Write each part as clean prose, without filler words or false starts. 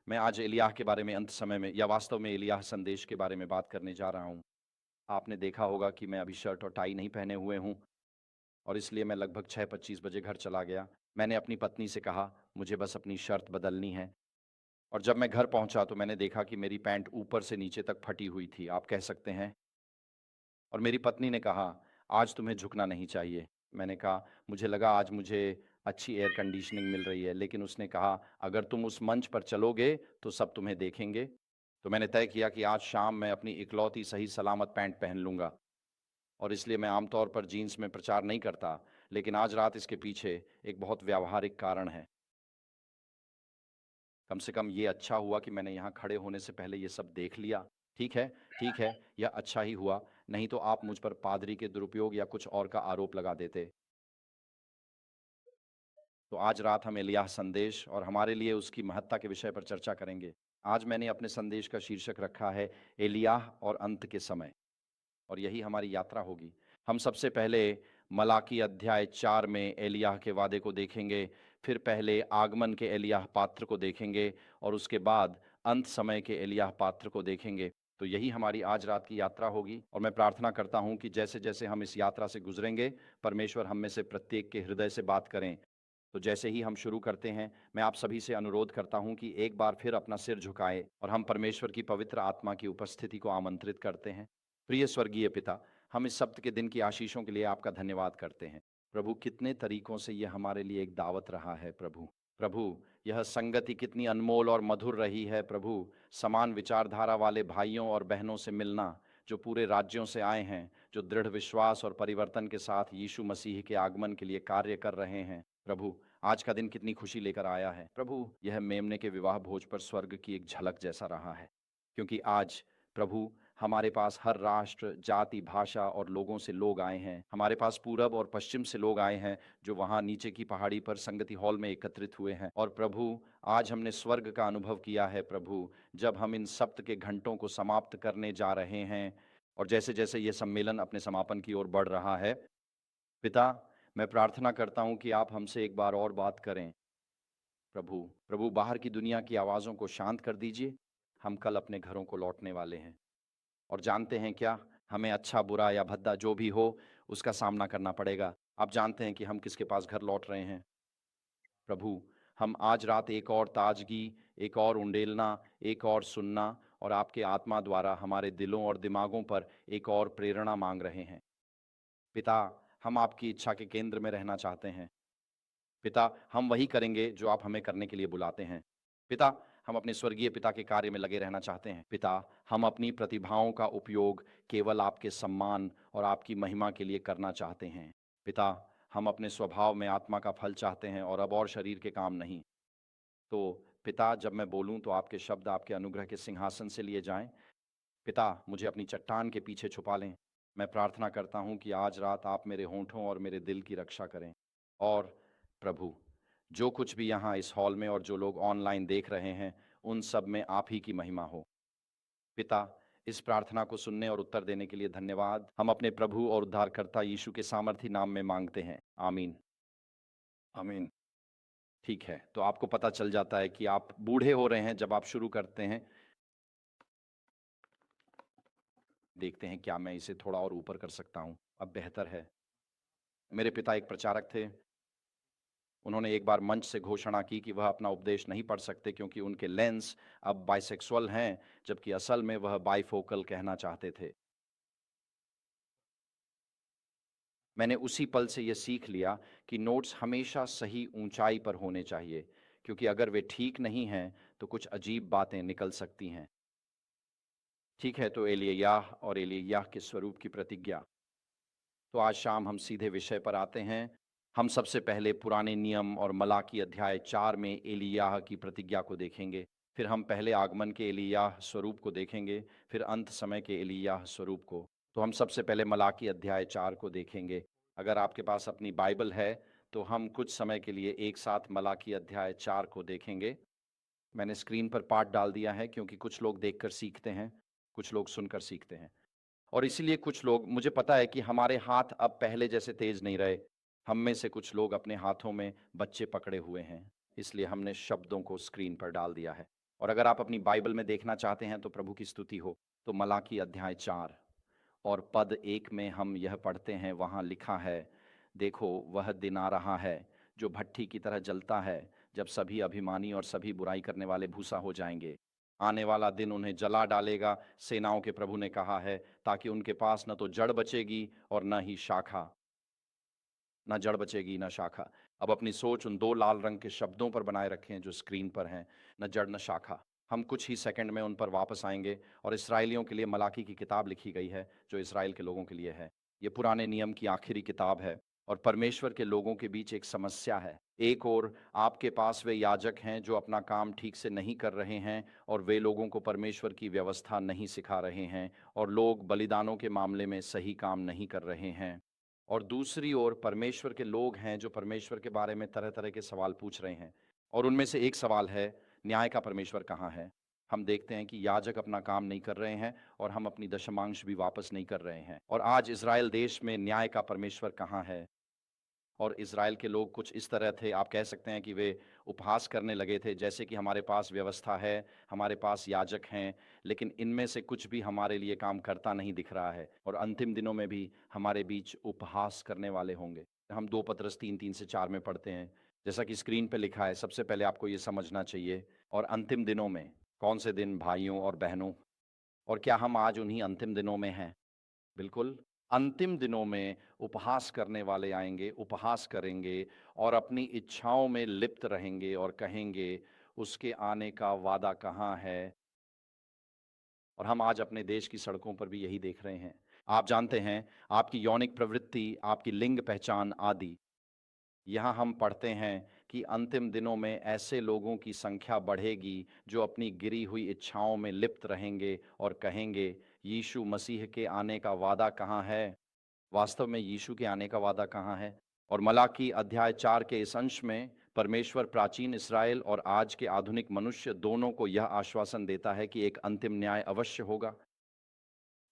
मैं आज एलिय्याह के बारे में अंत समय में या वास्तव में एलिय्याह संदेश के बारे में बात करने जा रहा हूँ। आपने देखा होगा कि मैं अभी शर्ट और टाई नहीं पहने हुए हूँ और इसलिए मैं लगभग 6:25 बजे घर चला गया। मैंने अपनी पत्नी से कहा, मुझे बस अपनी शर्ट बदलनी है और जब मैं घर पहुँचा तो मैंने देखा कि मेरी पैंट ऊपर से नीचे तक फटी हुई थी, आप कह सकते हैं। और मेरी पत्नी ने कहा, "आज तुम्हें झुकना नहीं चाहिए।" मैंने कहा, "मुझे लगा आज मुझे अच्छी एयर कंडीशनिंग मिल रही है।" लेकिन उसने कहा, "अगर तुम उस मंच पर चलोगे, तो सब तुम्हें देखेंगे।" तो मैंने तय किया कि आज शाम मैं अपनी इकलौती सही सलामत पैंट पहन लूँगा और इसलिए मैं आम तौर पर जीन्स में प्रचार नहीं करता, लेकिन आज रात इसके पीछे एक बहुत व्यावहारिक कारण है। कम से कम ये अच्छा हुआ कि मैंने यहाँ खड़े होने से पहले ये सब देख लिया। ठीक है, यह अच्छा ही हुआ, नहीं तो आप मुझ पर पादरी के दुरुपयोग या कुछ और का आरोप लगा देते। तो आज रात हम एलिय्याह संदेश और हमारे लिए उसकी महत्ता के विषय पर चर्चा करेंगे। आज मैंने अपने संदेश का शीर्षक रखा है एलिय्याह और अंत के समय और यही हमारी यात्रा होगी। हम सबसे पहले मलाकी अध्याय 4 में एलिय्याह के वादे को देखेंगे, फिर पहले आगमन के एलिय्याह पात्र को देखेंगे और उसके बाद अंत समय के एलिय्याह पात्र को देखेंगे। तो यही हमारी आज रात की यात्रा होगी और मैं प्रार्थना करता हूँ कि जैसे-जैसे हम इस यात्रा से गुज़रेंगे, परमेश्वर हम में से प्रत्येक के हृदय से बात करें। तो जैसे ही हम शुरू करते हैं, मैं आप सभी से अनुरोध करता हूँ कि एक बार फिर अपना सिर झुकाएँ और हम परमेश्वर की पवित्र आत्मा की उपस्थिति को आमंत्रित करते हैं। प्रिय स्वर्गीय पिता, हम इस सप्त के दिन की आशीषों के लिए आपका धन्यवाद करते हैं। प्रभु, कितने तरीकों से यह हमारे लिए एक दावत रहा है प्रभु। प्रभु, यह संगति कितनी अनमोल और मधुर रही है प्रभु, समान विचारधारा वाले भाइयों और बहनों से मिलना, जो पूरे राज्यों से आए हैं, जो दृढ़ विश्वास और परिवर्तन के साथ यीशु मसीह के आगमन के लिए कार्य कर रहे हैं। प्रभु, आज का दिन कितनी खुशी लेकर आया है। प्रभु, यह मेमने के विवाह भोज पर स्वर्ग की एक झलक जैसा रहा है, क्योंकि आज प्रभु हमारे पास हर राष्ट्र, जाति, भाषा और लोगों से लोग आए हैं। हमारे पास पूरब और पश्चिम से लोग आए हैं, जो वहाँ नीचे की पहाड़ी पर संगति हॉल में एकत्रित हुए हैं। और प्रभु, आज हमने स्वर्ग का अनुभव किया है प्रभु, जब हम इन सप्त के घंटों को समाप्त करने जा रहे हैं और जैसे-जैसे ये सम्मेलन अपने समापन की ओर बढ़ रहा है, पिता, मैं प्रार्थना करता हूँ कि आप हमसे एक बार और बात करें। प्रभु, प्रभु बाहर की दुनिया की आवाज़ों को शांत कर दीजिए। हम कल अपने घरों को लौटने वाले हैं। और जानते हैं क्या? हमें अच्छा, बुरा या भद्दा जो भी हो, उसका सामना करना पड़ेगा। आप जानते हैं कि हम किसके पास घर लौट रहे हैं। प्रभु, हम आज रात एक और ताज़गी, एक और उंडेलना, एक और सुनना और आपके आत्मा द्वारा हमारे दिलों और दिमागों पर एक और प्रेरणा माँग रहे हैं। पिता, हम आपकी इच्छा के केंद्र में रहना चाहते हैं। पिता, हम वही करेंगे जो आप हमें करने के लिए बुलाते हैं। पिता, हम अपने स्वर्गीय पिता के कार्य में लगे रहना चाहते हैं। पिता, हम अपनी प्रतिभाओं का उपयोग केवल आपके सम्मान और आपकी महिमा के लिए करना चाहते हैं। पिता, हम अपने स्वभाव में आत्मा का फल चाहते हैं और अब और शरीर के काम नहीं। तो पिता, जब मैं बोलूँ तो आपके शब्द आपके अनुग्रह के सिंहासन से लिए जाएँ। पिता, मुझे अपनी चट्टान के पीछे छुपा लें। मैं प्रार्थना करता हूँ कि आज रात आप मेरे होंठों और मेरे दिल की रक्षा करें। और प्रभु, जो कुछ भी यहाँ इस हॉल में और जो लोग ऑनलाइन देख रहे हैं, उन सब में आप ही की महिमा हो। पिता, इस प्रार्थना को सुनने और उत्तर देने के लिए धन्यवाद। हम अपने प्रभु और उद्धारकर्ता यीशु के सामर्थी नाम में माँगते हैं। आमीन। आमीन। ठीक है, तो आपको पता चल जाता है कि आप बूढ़े हो रहे हैं जब आप शुरू करते हैं। देखते हैं क्या मैं इसे थोड़ा और ऊपर कर सकता हूँ। अब बेहतर है। मेरे पिता एक प्रचारक थे। उन्होंने एक बार मंच से घोषणा की कि वह अपना उपदेश नहीं पढ़ सकते क्योंकि उनके लेंस अब बाइसेक्सुअल हैं, जबकि असल में वह बाइफोकल कहना चाहते थे। मैंने उसी पल से यह सीख लिया कि नोट्स हमेशा सही ऊंचाई पर होने चाहिए, क्योंकि अगर वे ठीक नहीं हैं, तो कुछ अजीब बातें निकल सकती हैं। ठीक है, तो एलिय्याह और एलिय्याह के स्वरूप की प्रतिज्ञा। तो आज शाम हम सीधे विषय पर आते हैं। हम सबसे पहले पुराने नियम और मलाकी अध्याय 4 में एलिय्याह की प्रतिज्ञा को देखेंगे। फिर हम पहले आगमन के एलिय्याह स्वरूप को देखेंगे, फिर अंत समय के एलिय्याह स्वरूप को। तो हम सबसे पहले मलाकी अध्याय 4 को देखेंगे। अगर आपके पास अपनी बाइबल है, तो हम कुछ समय के लिए एक साथ मलाकी अध्याय 4 को देखेंगे। मैंने स्क्रीन पर पाठ डाल दिया है क्योंकि कुछ लोग देखकर सीखते हैं, कुछ लोग सुनकर सीखते हैं। और इसीलिए कुछ लोग, मुझे पता है कि हमारे हाथ अब पहले जैसे तेज नहीं रहे। हम में से कुछ लोग अपने हाथों में बच्चे पकड़े हुए हैं, इसलिए हमने शब्दों को स्क्रीन पर डाल दिया है और अगर आप अपनी बाइबल में देखना चाहते हैं तो प्रभु की स्तुति हो, तो मलाकी अध्याय 4 और पद 1 में हम यह पढ़ते हैं, वहाँ लिखा है, देखो वह दिन आ रहा है जो भट्ठी की तरह जलता है, जब सभी अभिमानी और सभी बुराई करने वाले भूसा हो जाएंगे। आने वाला दिन उन्हें जला डालेगा, सेनाओं के प्रभु ने कहा है, ताकि उनके पास न तो जड़ बचेगी और न ही शाखा, ना जड़ बचेगी ना शाखा। अब अपनी सोच उन दो लाल रंग के शब्दों पर बनाए रखें जो स्क्रीन पर हैं, न जड़ न शाखा। हम कुछ ही सेकंड में उन पर वापस आएंगे और इसराइलियों के लिए मलाकी की किताब लिखी गई है जो इसराइल के लोगों के लिए है। ये पुराने नियम की आखिरी किताब है और परमेश्वर के लोगों के बीच एक समस्या है। एक और आपके पास वे याजक हैं जो अपना काम ठीक से नहीं कर रहे हैं और वे लोगों को परमेश्वर की व्यवस्था नहीं सिखा रहे हैं और लोग बलिदानों के मामले में सही काम नहीं कर रहे हैं। और दूसरी ओर परमेश्वर के लोग हैं जो परमेश्वर के बारे में तरह-तरह के सवाल पूछ रहे हैं और उनमें से एक सवाल है, न्याय का परमेश्वर कहाँ है? हम देखते हैं कि याजक अपना काम नहीं कर रहे हैं और हम अपनी दशमांश भी वापस नहीं कर रहे हैं। और आज इज़राइल देश में न्याय का परमेश्वर कहाँ है? और इज़राइल के लोग कुछ इस तरह थे, आप कह सकते हैं कि वे उपहास करने लगे थे, जैसे कि हमारे पास व्यवस्था है, हमारे पास याजक हैं, लेकिन इनमें से कुछ भी हमारे लिए काम करता नहीं दिख रहा है और अंतिम दिनों में भी हमारे बीच उपहास करने वाले होंगे। हम 2 पतरस 3:3 से 4 में पढ़ते हैं, जैसा कि स्क्रीन पे लिखा है, सबसे पहले आपको ये समझना चाहिए। और अंतिम दिनों में, कौन से दिन भाइयों और बहनों? और क्या हम आज उन्हीं अंतिम दिनों में हैं? बिल्कुल, अंतिम दिनों में उपहास करने वाले आएँगे, उपहास करेंगे और अपनी इच्छाओं में लिप्त रहेंगे और कहेंगे, उसके आने का वादा कहाँ है? और हम आज अपने देश की सड़कों पर भी यही देख रहे हैं। आप जानते हैं, आपकी यौनिक प्रवृत्ति, आपकी लिंग पहचान आदि, यहाँ हम पढ़ते हैं कि अंतिम दिनों में ऐसे लोगों की संख्या बढ़ेगी जो अपनी गिरी हुई इच्छाओं में लिप्त रहेंगे और कहेंगे, यीशु मसीह के आने का वादा कहाँ है? वास्तव में यीशु के आने का वादा कहाँ है? और मलाकी अध्याय 4 के इस अंश में परमेश्वर प्राचीन इस्राएल और आज के आधुनिक मनुष्य दोनों को यह आश्वासन देता है कि एक अंतिम न्याय अवश्य होगा।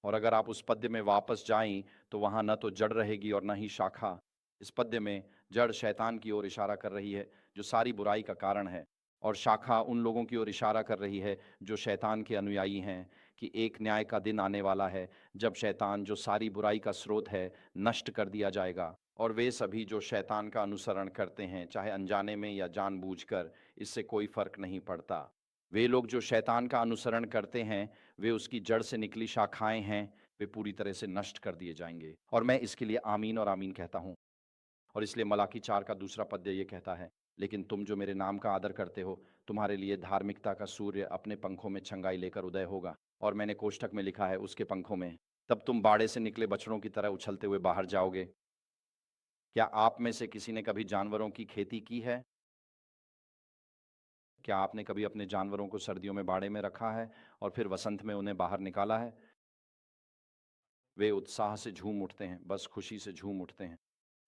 और अगर आप उस पद्य में वापस जाएं तो वहां न तो जड़ रहेगी और न ही शाखा। इस पद्य में जड़ शैतान की ओर इशारा कर रही है जो सारी बुराई का कारण है, और शाखा उन लोगों की ओर इशारा कर रही है जो शैतान के अनुयायी हैं, कि एक न्याय का दिन आने वाला है जब शैतान जो सारी बुराई का स्रोत है नष्ट कर दिया जाएगा। और वे सभी जो शैतान का अनुसरण करते हैं, चाहे अनजाने में या जानबूझकर, इससे कोई फर्क नहीं पड़ता। वे लोग जो शैतान का अनुसरण करते हैं, वे उसकी जड़ से निकली शाखाएँ हैं, वे पूरी तरह से नष्ट कर दिए जाएँगे। और मैं इसके लिए आमीन और आमीन कहता हूँ। और इसलिए मलाकी 4 का दूसरा पद्य ये कहता है, लेकिन तुम जो मेरे नाम का आदर करते हो, तुम्हारे लिए धार्मिकता का सूर्य अपने पंखों में छंगाई लेकर उदय होगा। और मैंने कोष्ठक में लिखा है उसके पंखों में, तब तुम बाड़े से निकले बछड़ों की तरह उछलते हुए बाहर जाओगे। क्या आप में से किसी ने कभी जानवरों की खेती की है? क्या आपने कभी अपने जानवरों को सर्दियों में बाड़े में रखा है और फिर वसंत में उन्हें बाहर निकाला है? वे उत्साह से झूम उठते हैं, बस खुशी से झूम उठते हैं।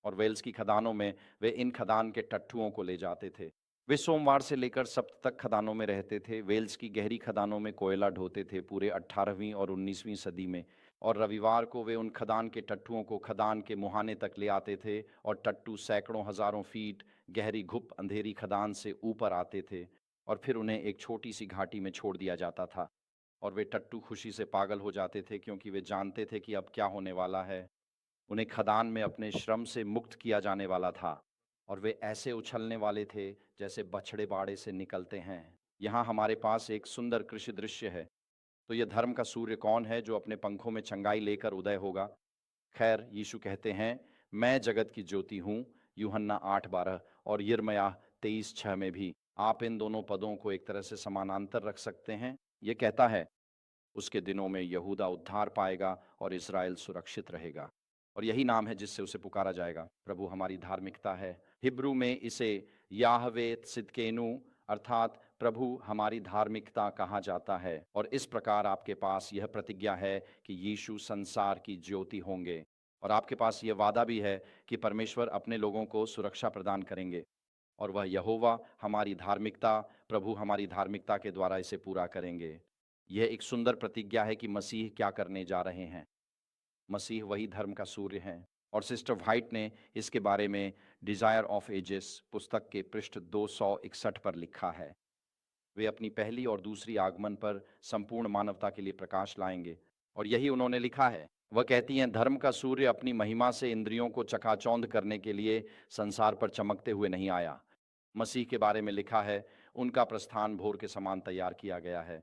और वेल्स की खदानों में वे इन खदान के टट्ठुओं को ले जाते थे। वे सोमवार से लेकर सब्त तक खदानों में रहते थे। वेल्स की गहरी खदानों में कोयला ढोते थे पूरे 18वीं और 19वीं सदी में। और रविवार को वे उन खदान के टट्ठुओं को खदान के मुहाने तक ले आते थे और टट्टू सैकड़ों हजारों फीट गहरी घुप अंधेरी खदान से ऊपर आते थे और फिर उन्हें एक छोटी सी घाटी में छोड़ दिया जाता था। और वे टट्टू खुशी से पागल हो जाते थे क्योंकि वे जानते थे कि अब क्या होने वाला है। उन्हें खदान में अपने श्रम से मुक्त किया जाने वाला था और वे ऐसे उछलने वाले थे जैसे बछड़े बाड़े से निकलते हैं। यहाँ हमारे पास एक सुंदर कृषि दृश्य है। तो यह धर्म का सूर्य कौन है जो अपने पंखों में छंगाई लेकर उदय होगा? खैर, यीशु कहते हैं, मैं जगत की ज्योति हूँ, यूहन्ना 8:12 और यिर्मयाह 23:6 में भी। आप इन दोनों पदों को एक तरह से समानांतर रख सकते हैं। ये कहता है, उसके दिनों में यहूदा उद्धार पाएगा और इज़राइल सुरक्षित रहेगा। और यही नाम है जिससे उसे पुकारा जाएगा, प्रभु हमारी धार्मिकता है। हिब्रू में इसे याहवे त्सिदकेनु अर्थात प्रभु हमारी धार्मिकता कहा जाता है। और इस प्रकार आपके पास यह प्रतिज्ञा है कि यीशु संसार की ज्योति होंगे। और आपके पास यह वादा भी है कि परमेश्वर अपने लोगों को सुरक्षा प्रदान करेंगे और वह यहोवा हमारी धार्मिकता, प्रभु हमारी धार्मिकता के द्वारा इसे पूरा करेंगे। यह एक सुंदर प्रतिज्ञा है कि मसीह क्या करने जा रहे हैं। मसीह वही धर्म का सूर्य हैं। और सिस्टर व्हाइट ने इसके बारे में डिज़ायर ऑफ एजेस पुस्तक के पृष्ठ 261 पर लिखा है। वे अपनी पहली और दूसरी आगमन पर संपूर्ण मानवता के लिए प्रकाश लाएंगे। और यही उन्होंने लिखा है। वह कहती हैं, धर्म का सूर्य अपनी महिमा से इंद्रियों को चकाचौंध करने के लिए संसार पर चमकते हुए नहीं आया। मसीह के बारे में लिखा है, उनका प्रस्थान भोर के समान तैयार किया गया है।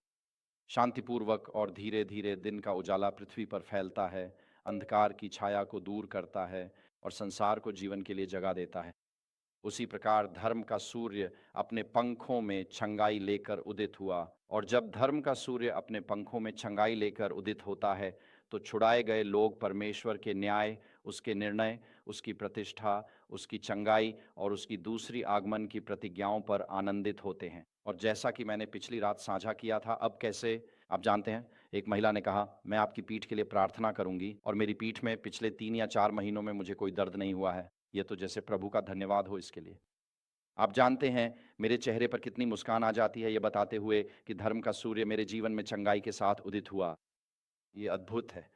शांतिपूर्वक और धीरे धीरे दिन का उजाला पृथ्वी पर फैलता है, अंधकार की छाया को दूर करता है और संसार को जीवन के लिए जगा देता है। उसी प्रकार धर्म का सूर्य अपने पंखों में छंगाई लेकर उदित हुआ। और जब धर्म का सूर्य अपने पंखों में छंगाई लेकर उदित होता है, तो छुड़ाए गए लोग परमेश्वर के न्याय, उसके निर्णय, उसकी प्रतिष्ठा, उसकी चंगाई और उसकी दूसरी आगमन की प्रतिज्ञाओं पर आनंदित होते हैं। और जैसा कि मैंने पिछली रात साझा किया था, अब कैसे आप जानते हैं, एक महिला ने कहा, मैं आपकी पीठ के लिए प्रार्थना करूंगी और मेरी पीठ में पिछले 3 या 4 महीनों में मुझे कोई दर्द नहीं हुआ है। ये तो जैसे प्रभु का धन्यवाद हो इसके लिए। आप जानते हैं मेरे चेहरे पर कितनी मुस्कान आ जाती है ये बताते हुए कि धर्म का सूर्य मेरे जीवन में चंगाई के साथ उदित हुआ। ये अद्भुत है।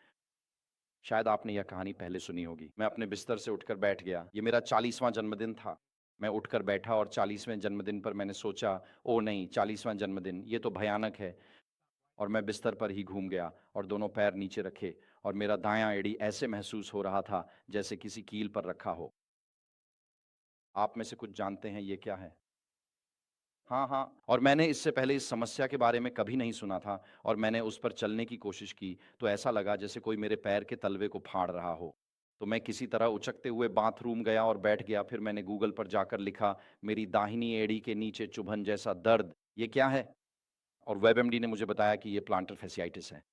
शायद आपने यह कहानी पहले सुनी होगी। मैं अपने बिस्तर से उठकर बैठ गया। ये मेरा 40वां जन्मदिन था। मैं उठकर बैठा और 40वें जन्मदिन पर मैंने सोचा, ओह नहीं, 40वां जन्मदिन, ये तो भयानक है। और मैं बिस्तर पर ही घूम गया और दोनों पैर नीचे रखे और मेरा दायां एड़ी ऐसे महसूस हो रहा था जैसे किसी कील पर रखा हो। आप में से कुछ जानते हैं ये क्या है? हाँ, हाँ। और मैंने इससे पहले इस समस्या के बारे में कभी नहीं सुना था और मैंने उस पर चलने की कोशिश की, तो ऐसा लगा जैसे कोई मेरे पैर के तलवे को फाड़ रहा हो। तो मैं किसी तरह उचकते हुए बाथरूम गया और बैठ गया। फिर मैंने गूगल पर जाकर लिखा, मेरी दाहिनी एड़ी के नीचे चुभन जैसा दर्द, ये क्या है? और वेबएमडी ने मुझे बताया कि ये प्लांटर fasciitis है।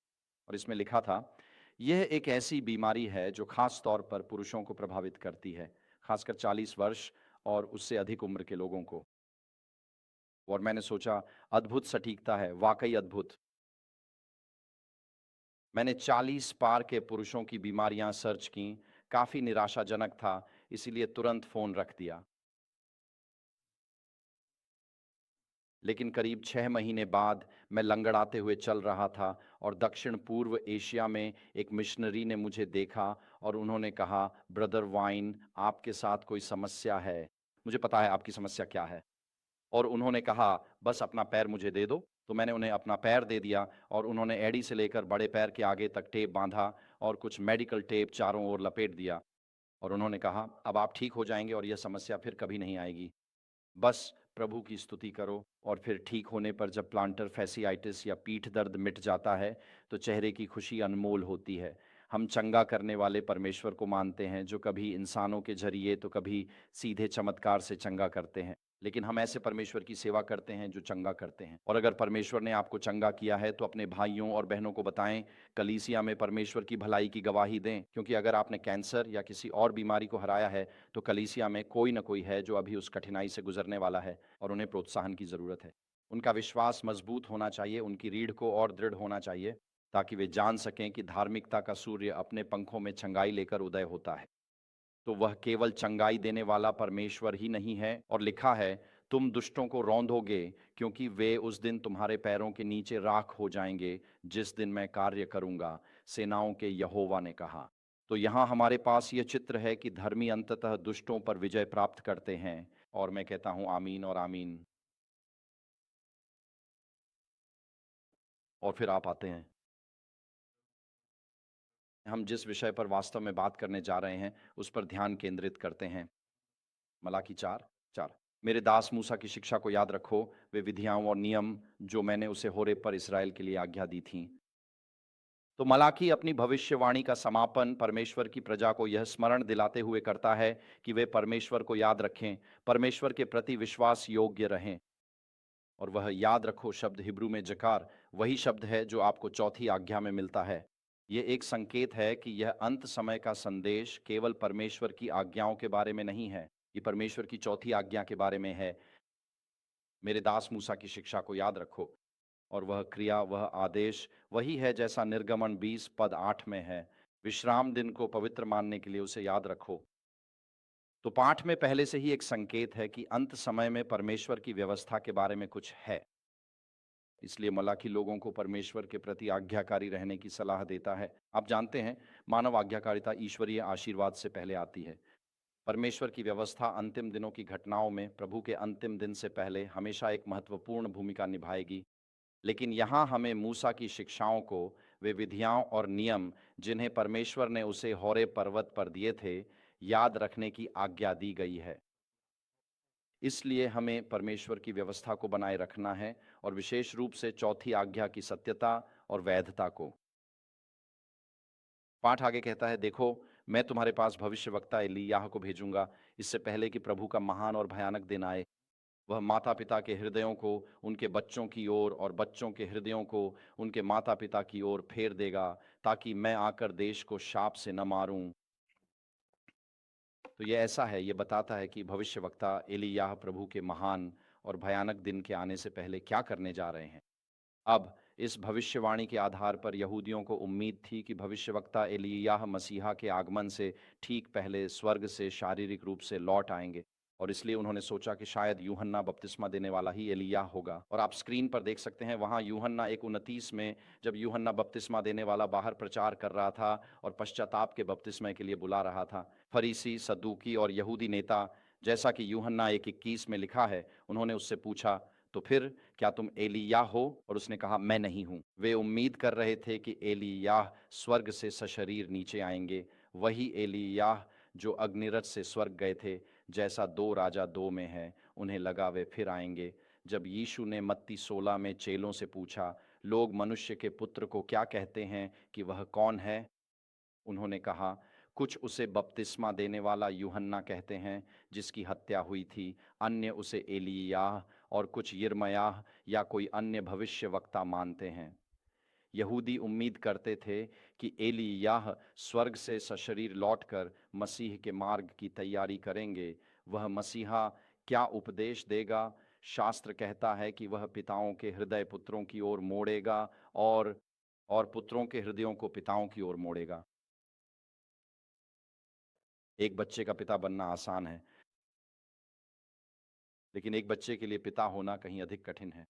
और इसमें लिखा था, यह एक ऐसी बीमारी है जो खास तौर पर पुरुषों को प्रभावित करती है, खासकर 40 वर्ष और उससे अधिक उम्र के लोगों को। और मैंने सोचा, अद्भुत सटीकता है, वाक़ई अद्भुत। मैंने 40 पार के पुरुषों की बीमारियां सर्च कीं, काफ़ी निराशाजनक था, इसीलिए तुरंत फ़ोन रख दिया। लेकिन करीब 6 महीने बाद मैं लंगड़ाते हुए चल रहा था और दक्षिण पूर्व एशिया में एक मिशनरी ने मुझे देखा और उन्होंने कहा, ब्रदर वाइन, आपके साथ कोई समस्या है। मुझे पता है आपकी समस्या क्या है। और उन्होंने कहा, बस अपना पैर मुझे दे दो। तो मैंने उन्हें अपना पैर दे दिया और उन्होंने एड़ी से लेकर बड़े पैर के आगे तक टेप बांधा और कुछ मेडिकल टेप चारों ओर लपेट दिया। और उन्होंने कहा, अब आप ठीक हो जाएंगे और यह समस्या फिर कभी नहीं आएगी। बस प्रभु की स्तुति करो। और फिर ठीक होने पर जब प्लांटर फैसियाइटिस या पीठ दर्द मिट जाता है, तो चेहरे की खुशी अनमोल होती है। हम चंगा करने वाले परमेश्वर को मानते हैं, जो कभी इंसानों के जरिए तो कभी सीधे चमत्कार से चंगा करते हैं। लेकिन हम ऐसे परमेश्वर की सेवा करते हैं जो चंगा करते हैं। और अगर परमेश्वर ने आपको चंगा किया है तो अपने भाइयों और बहनों को बताएं, कलीसिया में परमेश्वर की भलाई की गवाही दें। क्योंकि अगर आपने कैंसर या किसी और बीमारी को हराया है, तो कलीसिया में कोई ना कोई है जो अभी उस कठिनाई से गुजरने वाला है और उन्हें प्रोत्साहन की ज़रूरत है। उनका विश्वास मजबूत होना चाहिए, उनकी रीढ़ को और दृढ़ होना चाहिए, ताकि वे जान सकें कि धार्मिकता का सूर्य अपने पंखों में छंगाई लेकर उदय होता है। तो वह केवल चंगाई देने वाला परमेश्वर ही नहीं है। और लिखा है, तुम दुष्टों को रौंदोगे, क्योंकि वे उस दिन तुम्हारे पैरों के नीचे राख हो जाएंगे, जिस दिन मैं कार्य करूंगा, सेनाओं के यहोवा ने कहा। तो यहाँ हमारे पास ये चित्र है कि धर्मी अंततः दुष्टों पर विजय प्राप्त करते हैं। और मैं कहता हूँ आमीन और आमीन। और फिर आप आते हैं। हम जिस विषय पर वास्तव में बात करने जा रहे हैं, उस पर ध्यान केंद्रित करते हैं। मलाकी 4:4। मेरे दास मूसा की शिक्षा को याद रखो, वे विधियां और नियम जो मैंने उसे होरेब पर इसराइल के लिए आज्ञा दी थी। तो मलाकी अपनी भविष्यवाणी का समापन परमेश्वर की प्रजा को यह स्मरण दिलाते हुए करता है कि वे परमेश्वर को याद रखें, परमेश्वर के प्रति विश्वास योग्य रहें। और वह याद रखो शब्द हिब्रू में जकार वही शब्द है जो आपको चौथी आज्ञा में मिलता है। ये एक संकेत है कि यह अंत समय का संदेश केवल परमेश्वर की आज्ञाओं के बारे में नहीं है, ये परमेश्वर की चौथी आज्ञा के बारे में है। मेरे दास मूसा की शिक्षा को याद रखो। और वह क्रिया, वह आदेश वही है जैसा निर्गमन 20 पद 8 में है। विश्राम दिन को पवित्र मानने के लिए उसे याद रखो। तो पाठ में पहले से ही एक संकेत है कि अंत समय में परमेश्वर की व्यवस्था के बारे में कुछ है। इसलिए मलाकी लोगों को परमेश्वर के प्रति आज्ञाकारी रहने की सलाह देता है। आप जानते हैं, मानव आज्ञाकारिता ईश्वरीय आशीर्वाद से पहले आती है। परमेश्वर की व्यवस्था अंतिम दिनों की घटनाओं में प्रभु के अंतिम दिन से पहले हमेशा एक महत्वपूर्ण भूमिका निभाएगी। लेकिन यहाँ हमें मूसा की शिक्षाओं को, वे विधियाँ और नियम जिन्हें परमेश्वर ने उसे हौरे पर्वत पर दिए थे, याद रखने की आज्ञा दी गई है। इसलिए हमें परमेश्वर की व्यवस्था को बनाए रखना है, और विशेष रूप से चौथी आज्ञा की सत्यता और वैधता को। पाठ आगे कहता है, देखो, मैं तुम्हारे पास भविष्यवक्ता एलिय्याह को भेजूंगा, इससे पहले कि प्रभु का महान और भयानक दिन आए। वह माता-पिता के हृदयों को उनके बच्चों की ओर और बच्चों के हृदयों को उनके माता-पिता की ओर फेर देगा, ताकि मैं आकर देश को शाप से न मारूं। तो ये ऐसा है, ये बताता है कि भविष्यवक्ता एलिय्याह प्रभु के महान और भयानक दिन के आने से पहले क्या करने जा रहे हैं। अब इस भविष्यवाणी के आधार पर यहूदियों को उम्मीद थी कि भविष्यवक्ता एलिय्याह मसीहा के आगमन से ठीक पहले स्वर्ग से शारीरिक रूप से लौट आएंगे, और इसलिए उन्होंने सोचा कि शायद यूहन्ना बपतिस्मा देने वाला ही एलिय्याह होगा। और आप स्क्रीन पर देख सकते हैं, वहाँ यूहन्ना 1:29 में, जब यूहन्ना बपतिस्मा देने वाला बाहर प्रचार कर रहा था और पश्चाताप के बपतिस्मा के लिए बुला रहा था, फरीसी, सद्दूकी और यहूदी नेता, जैसा कि यूहन्ना 1:21 में लिखा है, उन्होंने उससे पूछा, तो फिर क्या तुम एलिय्याह हो? और उसने कहा, मैं नहीं हूँ। वे उम्मीद कर रहे थे कि एलिय्याह स्वर्ग से सशरीर नीचे आएंगे, वही एलिय्याह जो अग्निरथ से स्वर्ग गए थे, जैसा 2 राजा 2 में है। उन्हें लगा वे फिर आएंगे। जब यीशु ने मत्ती 16 में चेलों से पूछा, लोग मनुष्य के पुत्र को क्या कहते हैं कि वह कौन है? उन्होंने कहा, कुछ उसे बपतिस्मा देने वाला यूहन्ना कहते हैं, जिसकी हत्या हुई थी, अन्य उसे एलिय्याह, और कुछ यिर्मयाह या कोई अन्य भविष्यवक्ता मानते हैं। यहूदी उम्मीद करते थे कि एलिय्याह स्वर्ग से सशरीर लौटकर मसीह के मार्ग की तैयारी करेंगे। वह मसीहा क्या उपदेश देगा? शास्त्र कहता है कि वह पिताओं के हृदय पुत्रों की ओर मोड़ेगा, और पुत्रों के हृदयों को पिताओं की ओर मोड़ेगा। एक बच्चे का पिता बनना आसान है, लेकिन एक बच्चे के लिए पिता होना कहीं अधिक कठिन है।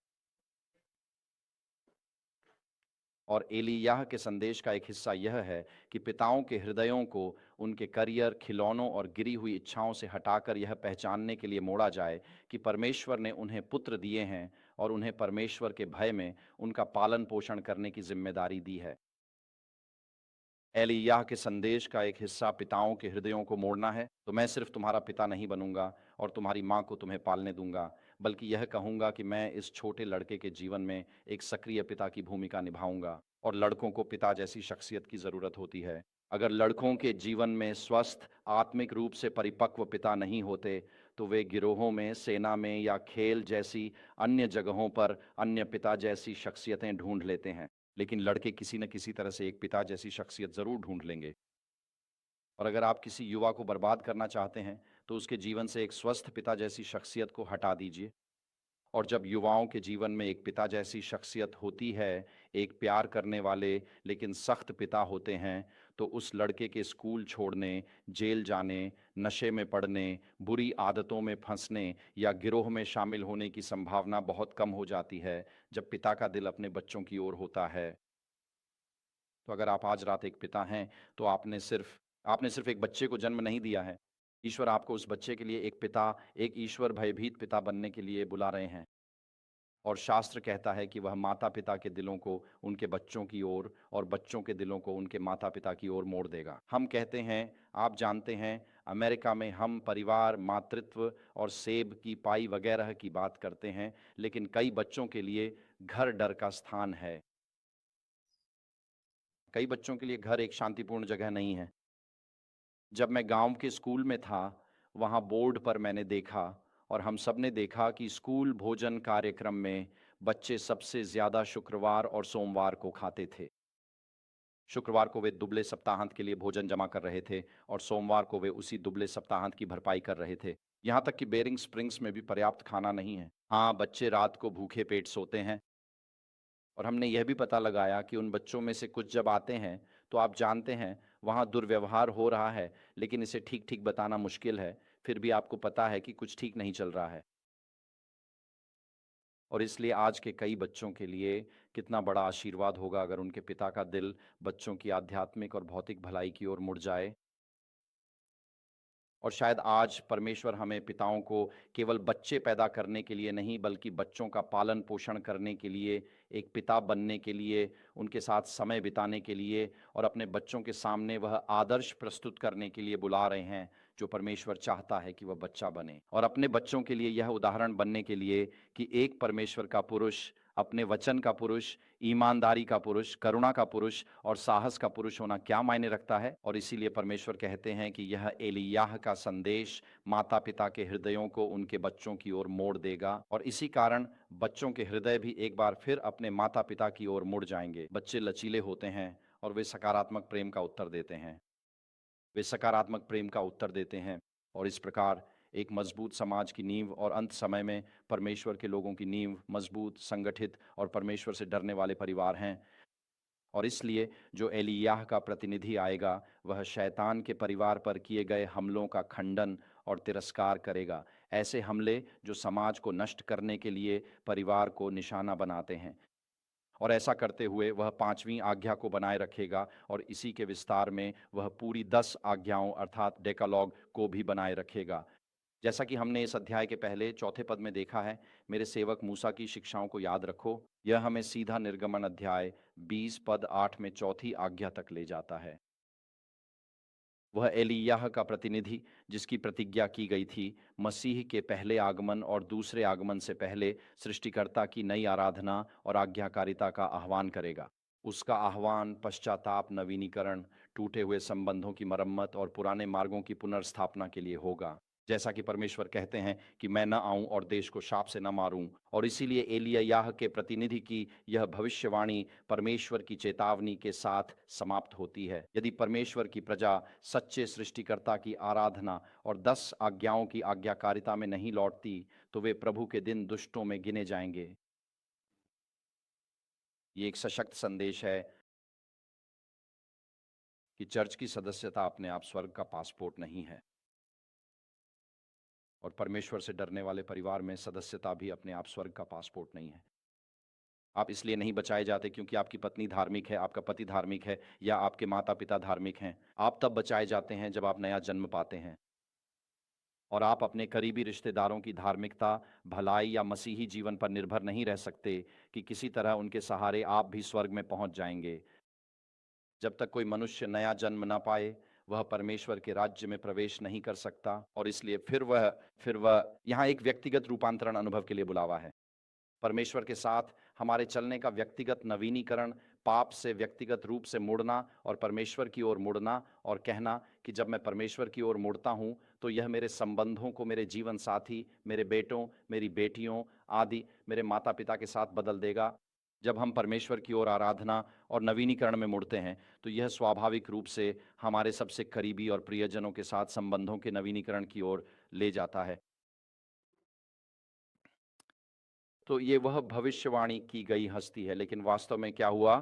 और एलिय्याह के संदेश का एक हिस्सा यह है कि पिताओं के हृदयों को उनके करियर, खिलौनों और गिरी हुई इच्छाओं से हटाकर यह पहचानने के लिए मोड़ा जाए कि परमेश्वर ने उन्हें पुत्र दिए हैं, और उन्हें परमेश्वर के भय में उनका पालन पोषण करने की जिम्मेदारी दी है। एलिय्याह के संदेश का एक हिस्सा पिताओं के हृदयों को मोड़ना है। तो मैं सिर्फ तुम्हारा पिता नहीं बनूंगा और तुम्हारी माँ को तुम्हें पालने दूंगा, बल्कि यह कहूंगा कि मैं इस छोटे लड़के के जीवन में एक सक्रिय पिता की भूमिका निभाऊंगा। और लड़कों को पिता जैसी शख्सियत की ज़रूरत होती है। अगर लड़कों के जीवन में स्वस्थ, आत्मिक रूप से परिपक्व पिता नहीं होते, तो वे गिरोहों में, सेना में या खेल जैसी अन्य जगहों पर अन्य पिता जैसी शख्सियतें ढूंढ लेते हैं। लेकिन लड़के किसी न किसी तरह से एक पिता जैसी शख्सियत ज़रूर ढूंढ लेंगे। और अगर आप किसी युवा को बर्बाद करना चाहते हैं, तो उसके जीवन से एक स्वस्थ पिता जैसी शख्सियत को हटा दीजिए। और जब युवाओं के जीवन में एक पिता जैसी शख्सियत होती है, एक प्यार करने वाले लेकिन सख्त पिता होते हैं, तो उस लड़के के स्कूल छोड़ने, जेल जाने, नशे में पड़ने, बुरी आदतों में फंसने या गिरोह में शामिल होने की संभावना बहुत कम हो जाती है, जब पिता का दिल अपने बच्चों की ओर होता है। तो अगर आप आज रात एक पिता हैं, तो आपने सिर्फ एक बच्चे को जन्म नहीं दिया है। ईश्वर आपको उस बच्चे के लिए एक पिता, एक ईश्वर भयभीत पिता बनने के लिए बुला रहे हैं। और शास्त्र कहता है कि वह माता-पिता के दिलों को उनके बच्चों की ओर और बच्चों के दिलों को उनके माता-पिता की ओर मोड़ देगा। हम कहते हैं, आप जानते हैं, अमेरिका में हम परिवार, मातृत्व और सेब की पाई वगैरह की बात करते हैं, लेकिन कई बच्चों के लिए घर डर का स्थान है। कई बच्चों के लिए घर एक शांतिपूर्ण जगह नहीं है। जब मैं गाँव के स्कूल में था, वहाँ बोर्ड पर मैंने देखा, और हम सब ने देखा कि स्कूल भोजन कार्यक्रम में बच्चे सबसे ज़्यादा शुक्रवार और सोमवार को खाते थे। शुक्रवार को वे दुबले सप्ताहांत के लिए भोजन जमा कर रहे थे, और सोमवार को वे उसी दुबले सप्ताहांत की भरपाई कर रहे थे। यहाँ तक कि बेरिंग स्प्रिंग्स में भी पर्याप्त खाना नहीं है। हाँ, बच्चे रात को भूखे पेट सोते हैं। और हमने यह भी पता लगाया कि उन बच्चों में से कुछ जब आते हैं, तो आप जानते हैं, वहाँ दुर्व्यवहार हो रहा है, लेकिन इसे ठीक-ठीक बताना मुश्किल है। फिर भी आपको पता है कि कुछ ठीक नहीं चल रहा है। और इसलिए आज के कई बच्चों के लिए कितना बड़ा आशीर्वाद होगा अगर उनके पिता का दिल बच्चों की आध्यात्मिक और भौतिक भलाई की ओर मुड़ जाए। और शायद आज परमेश्वर हमें पिताओं को केवल बच्चे पैदा करने के लिए नहीं, बल्कि बच्चों का पालन-पोषण करने के लिए, एक पिता बनने के लिए, उनके साथ समय बिताने के लिए और अपने बच्चों के सामने वह आदर्श प्रस्तुत करने के लिए बुला रहे हैं, जो परमेश्वर चाहता है कि वह बच्चा बने। और अपने बच्चों के लिए यह उदाहरण बनने के लिए कि एक परमेश्वर का पुरुष, अपने वचन का पुरुष, ईमानदारी का पुरुष, करुणा का पुरुष और साहस का पुरुष होना क्या मायने रखता है। और इसीलिए परमेश्वर कहते हैं कि यह एलिय्याह का संदेश माता-पिता के हृदयों को उनके बच्चों की ओर मोड़ देगा और इसी कारण बच्चों के हृदय भी एक बार फिर अपने माता-पिता की ओर मुड़ जाएँगे। बच्चे लचीले होते हैं और वे सकारात्मक प्रेम का उत्तर देते हैं। वे सकारात्मक प्रेम का उत्तर देते हैं और इस प्रकार एक मजबूत समाज की नींव और अंत समय में परमेश्वर के लोगों की नींव मजबूत, संगठित और परमेश्वर से डरने वाले परिवार हैं। और इसलिए जो एलिय्याह का प्रतिनिधि आएगा, वह शैतान के परिवार पर किए गए हमलों का खंडन और तिरस्कार करेगा। ऐसे हमले जो समाज को नष्ट करने के लिए परिवार को निशाना बनाते हैं। और ऐसा करते हुए वह 5वीं आज्ञा को बनाए रखेगा और इसी के विस्तार में वह पूरी 10 आज्ञाओं अर्थात डेकालॉग को भी बनाए रखेगा। जैसा कि हमने इस अध्याय के पहले चौथे पद में देखा है, मेरे सेवक मूसा की शिक्षाओं को याद रखो। यह हमें सीधा निर्गमन अध्याय 20 पद 8 में चौथी आज्ञा तक ले जाता है। वह एलिय्याह का प्रतिनिधि जिसकी प्रतिज्ञा की गई थी, मसीह के पहले आगमन और दूसरे आगमन से पहले सृष्टिकर्ता की नई आराधना और आज्ञाकारिता का आह्वान करेगा। उसका आह्वान पश्चाताप, नवीनीकरण, टूटे हुए संबंधों की मरम्मत और पुराने मार्गों की पुनर्स्थापना के लिए होगा। जैसा कि परमेश्वर कहते हैं कि मैं न आऊं और देश को शाप से न मारूं, और इसीलिए एलिय्याह के प्रतिनिधि की यह भविष्यवाणी परमेश्वर की चेतावनी के साथ समाप्त होती है। यदि परमेश्वर की प्रजा सच्चे सृष्टिकर्ता की आराधना और 10 आज्ञाओं की आज्ञाकारिता में नहीं लौटती, तो वे प्रभु के दिन दुष्टों में गिने जाएंगे। ये एक सशक्त संदेश है कि चर्च की सदस्यता अपने आप स्वर्ग का पासपोर्ट नहीं है और परमेश्वर से डरने वाले परिवार में सदस्यता भी अपने आप स्वर्ग का पासपोर्ट नहीं है। आप इसलिए नहीं बचाए जाते क्योंकि आपकी पत्नी धार्मिक है, आपका पति धार्मिक है या आपके माता-पिता धार्मिक हैं। आप तब बचाए जाते हैं जब आप नया जन्म पाते हैं और आप अपने करीबी रिश्तेदारों की धार्मिकता, भलाई या मसीही जीवन पर निर्भर नहीं रह सकते कि किसी तरह उनके सहारे आप भी स्वर्ग में पहुंच जाएंगे। जब तक कोई मनुष्य नया जन्म ना पाए, वह परमेश्वर के राज्य में प्रवेश नहीं कर सकता और इसलिए फिर वह यहाँ एक व्यक्तिगत रूपांतरण अनुभव के लिए बुलावा है। परमेश्वर के साथ हमारे चलने का व्यक्तिगत नवीनीकरण, पाप से व्यक्तिगत रूप से मुड़ना और परमेश्वर की ओर मुड़ना और कहना कि जब मैं परमेश्वर की ओर मुड़ता हूँ, तो यह मेरे संबंधों को मेरे जीवन साथी, मेरे बेटों, मेरी बेटियों आदि मेरे माता-पिता के साथ बदल देगा। जब हम परमेश्वर की ओर आराधना और नवीनीकरण में मुड़ते हैं, तो यह स्वाभाविक रूप से हमारे सबसे करीबी और प्रियजनों के साथ संबंधों के नवीनीकरण की ओर ले जाता है। तो ये वह भविष्यवाणी की गई हस्ती है, लेकिन वास्तव में क्या हुआ?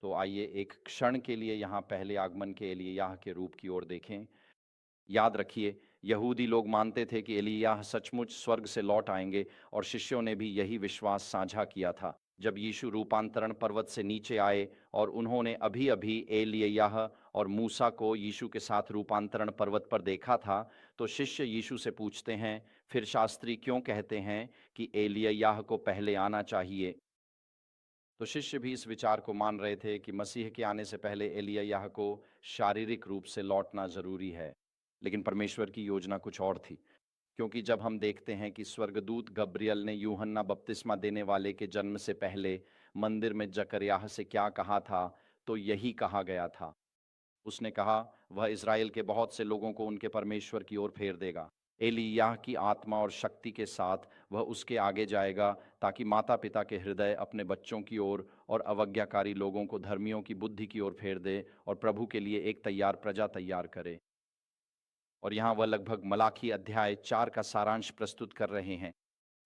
तो आइए एक क्षण के लिए यहाँ पहले आगमन के एलिय्याह के रूप की ओर देखें। याद रखिए, यहूदी लोग मानते थे कि एलिय्याह सचमुच स्वर्ग से लौट आएंगे और शिष्यों ने भी यही विश्वास साझा किया था। जब यीशु रूपांतरण पर्वत से नीचे आए और उन्होंने अभी-अभी एलिय्याह और मूसा को यीशु के साथ रूपांतरण पर्वत पर देखा था, तो शिष्य यीशु से पूछते हैं, फिर शास्त्री क्यों कहते हैं कि एलिय्याह को पहले आना चाहिए? तो शिष्य भी इस विचार को मान रहे थे कि मसीह के आने से पहले एलिय्याह को शारीरिक रूप से लौटना ज़रूरी है। लेकिन परमेश्वर की योजना कुछ और थी। क्योंकि जब हम देखते हैं कि स्वर्गदूत गब्रियल ने यूहन्ना बपतिस्मा देने वाले के जन्म से पहले मंदिर में जकरयाह से क्या कहा था, तो यही कहा गया था। उसने कहा, वह इज़राइल के बहुत से लोगों को उनके परमेश्वर की ओर फेर देगा। एलिय्याह की आत्मा और शक्ति के साथ वह उसके आगे जाएगा ताकि माता-पिता के हृदय अपने बच्चों की ओर और अवज्ञाकारी लोगों को धर्मियों की बुद्धि की ओर फेर दे और प्रभु के लिए एक तैयार प्रजा तैयार करे। और यहाँ वह लगभग मलाकी अध्याय 4 का सारांश प्रस्तुत कर रहे हैं।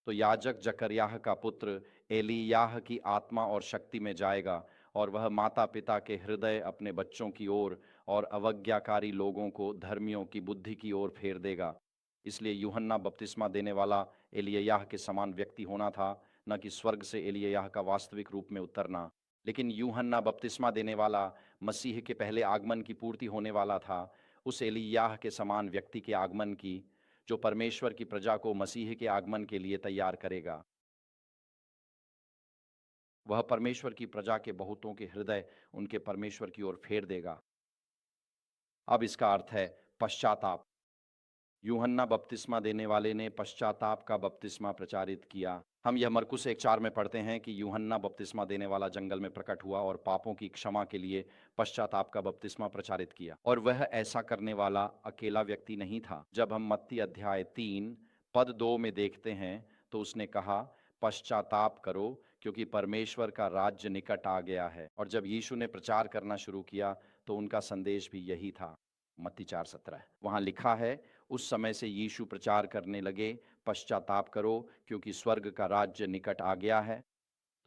तो याजक जकरयाह का पुत्र एलिय्याह की आत्मा और शक्ति में जाएगा और वह माता-पिता के हृदय अपने बच्चों की ओर और अवज्ञाकारी लोगों को धर्मियों की बुद्धि की ओर फेर देगा। इसलिए यूहन्ना बपतिस्मा देने वाला एलिय्याह के समान व्यक्ति होना था, न कि स्वर्ग से एलिय्याह का वास्तविक रूप में उतरना। लेकिन यूहन्ना बपतिस्मा देने वाला मसीह के पहले आगमन की पूर्ति होने वाला था। उस एलिय्याह के समान व्यक्ति के आगमन की, जो परमेश्वर की प्रजा को मसीह के आगमन के लिए तैयार करेगा। वह परमेश्वर की प्रजा के बहुतों के हृदय उनके परमेश्वर की ओर फेर देगा। अब इसका अर्थ है पश्चाताप। यूहन्ना बपतिस्मा देने वाले ने पश्चाताप का बपतिस्मा प्रचारित किया। हम यह मरकुस 1:4 में पढ़ते हैं कि यूहन्ना बपतिस्मा देने वाला जंगल में प्रकट हुआ और पापों की क्षमा के लिए पश्चाताप का बपतिस्मा प्रचारित किया। और वह ऐसा करने वाला अकेला व्यक्ति नहीं था। जब हम मत्ती अध्याय 3 पद 2 में देखते हैं तो उसने कहा, पश्चाताप करो क्योंकि परमेश्वर का राज्य निकट आ गया है। और जब यीशु ने प्रचार करना शुरू किया तो उनका संदेश भी यही था। मत्ती 4:17 वहाँ लिखा है, उस समय से यीशु प्रचार करने लगे, पश्चाताप करो क्योंकि स्वर्ग का राज्य निकट आ गया है।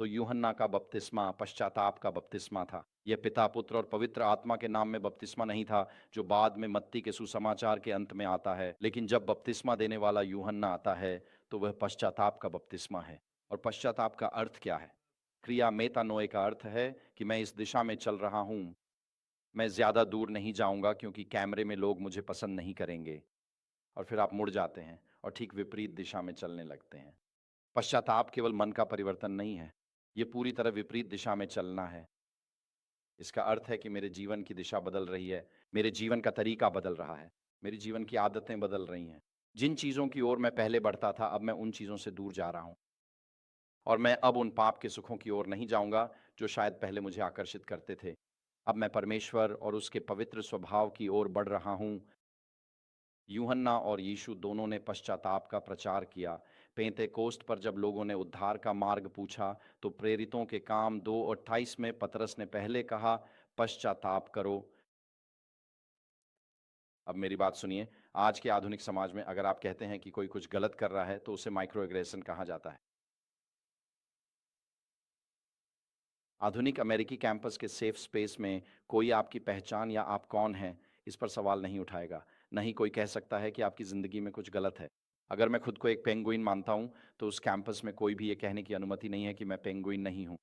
तो यूहन्ना का बपतिस्मा पश्चाताप का बपतिस्मा था। यह पिता, पुत्र और पवित्र आत्मा के नाम में बपतिस्मा नहीं था, जो बाद में मत्ती के सुसमाचार के अंत में आता है। लेकिन जब बपतिस्मा देने वाला यूहन्ना आता है तो वह पश्चाताप का बपतिस्मा है। और पश्चाताप का अर्थ क्या है? क्रिया मेतानोए का अर्थ है कि मैं इस दिशा में चल रहा हूँ, मैं ज़्यादा दूर नहीं जाऊँगा क्योंकि कैमरे में लोग मुझे पसंद नहीं करेंगे। और फिर आप मुड़ जाते हैं और ठीक विपरीत दिशा में चलने लगते हैं। पश्चाताप केवल मन का परिवर्तन नहीं है, ये पूरी तरह विपरीत दिशा में चलना है। इसका अर्थ है कि मेरे जीवन की दिशा बदल रही है, मेरे जीवन का तरीका बदल रहा है, मेरे जीवन की आदतें बदल रही हैं। जिन चीज़ों की ओर मैं पहले बढ़ता था, अब मैं उन चीज़ों से दूर जा रहा हूँ। और मैं अब उन पाप के सुखों की ओर नहीं जाऊँगा, जो शायद पहले मुझे आकर्षित करते थे। अब मैं परमेश्वर और उसके पवित्र स्वभाव की ओर बढ़ रहा हूँ। यूहन्ना और यीशु दोनों ने पश्चाताप का प्रचार किया। पेंतेकोस्त पर जब लोगों ने उद्धार का मार्ग पूछा, तो प्रेरितों के काम 2:28 में पतरस ने पहले कहा, पश्चाताप करो। अब मेरी बात सुनिए, आज के आधुनिक समाज में अगर आप कहते हैं कि कोई कुछ गलत कर रहा है, तो उसे माइक्रो एग्रेशन कहा जाता है। आधुनिक अमेरिकी कैंपस के सेफ स्पेस में कोई आपकी पहचान या आप कौन हैं, इस पर सवाल नहीं उठाएगा। न ही कोई कह सकता है कि आपकी ज़िंदगी में कुछ गलत है। अगर मैं खुद को एक पेंगुइन मानता हूँ, तो उस कैंपस में कोई भी ये कहने की अनुमति नहीं है कि मैं पेंगुइन नहीं हूँ।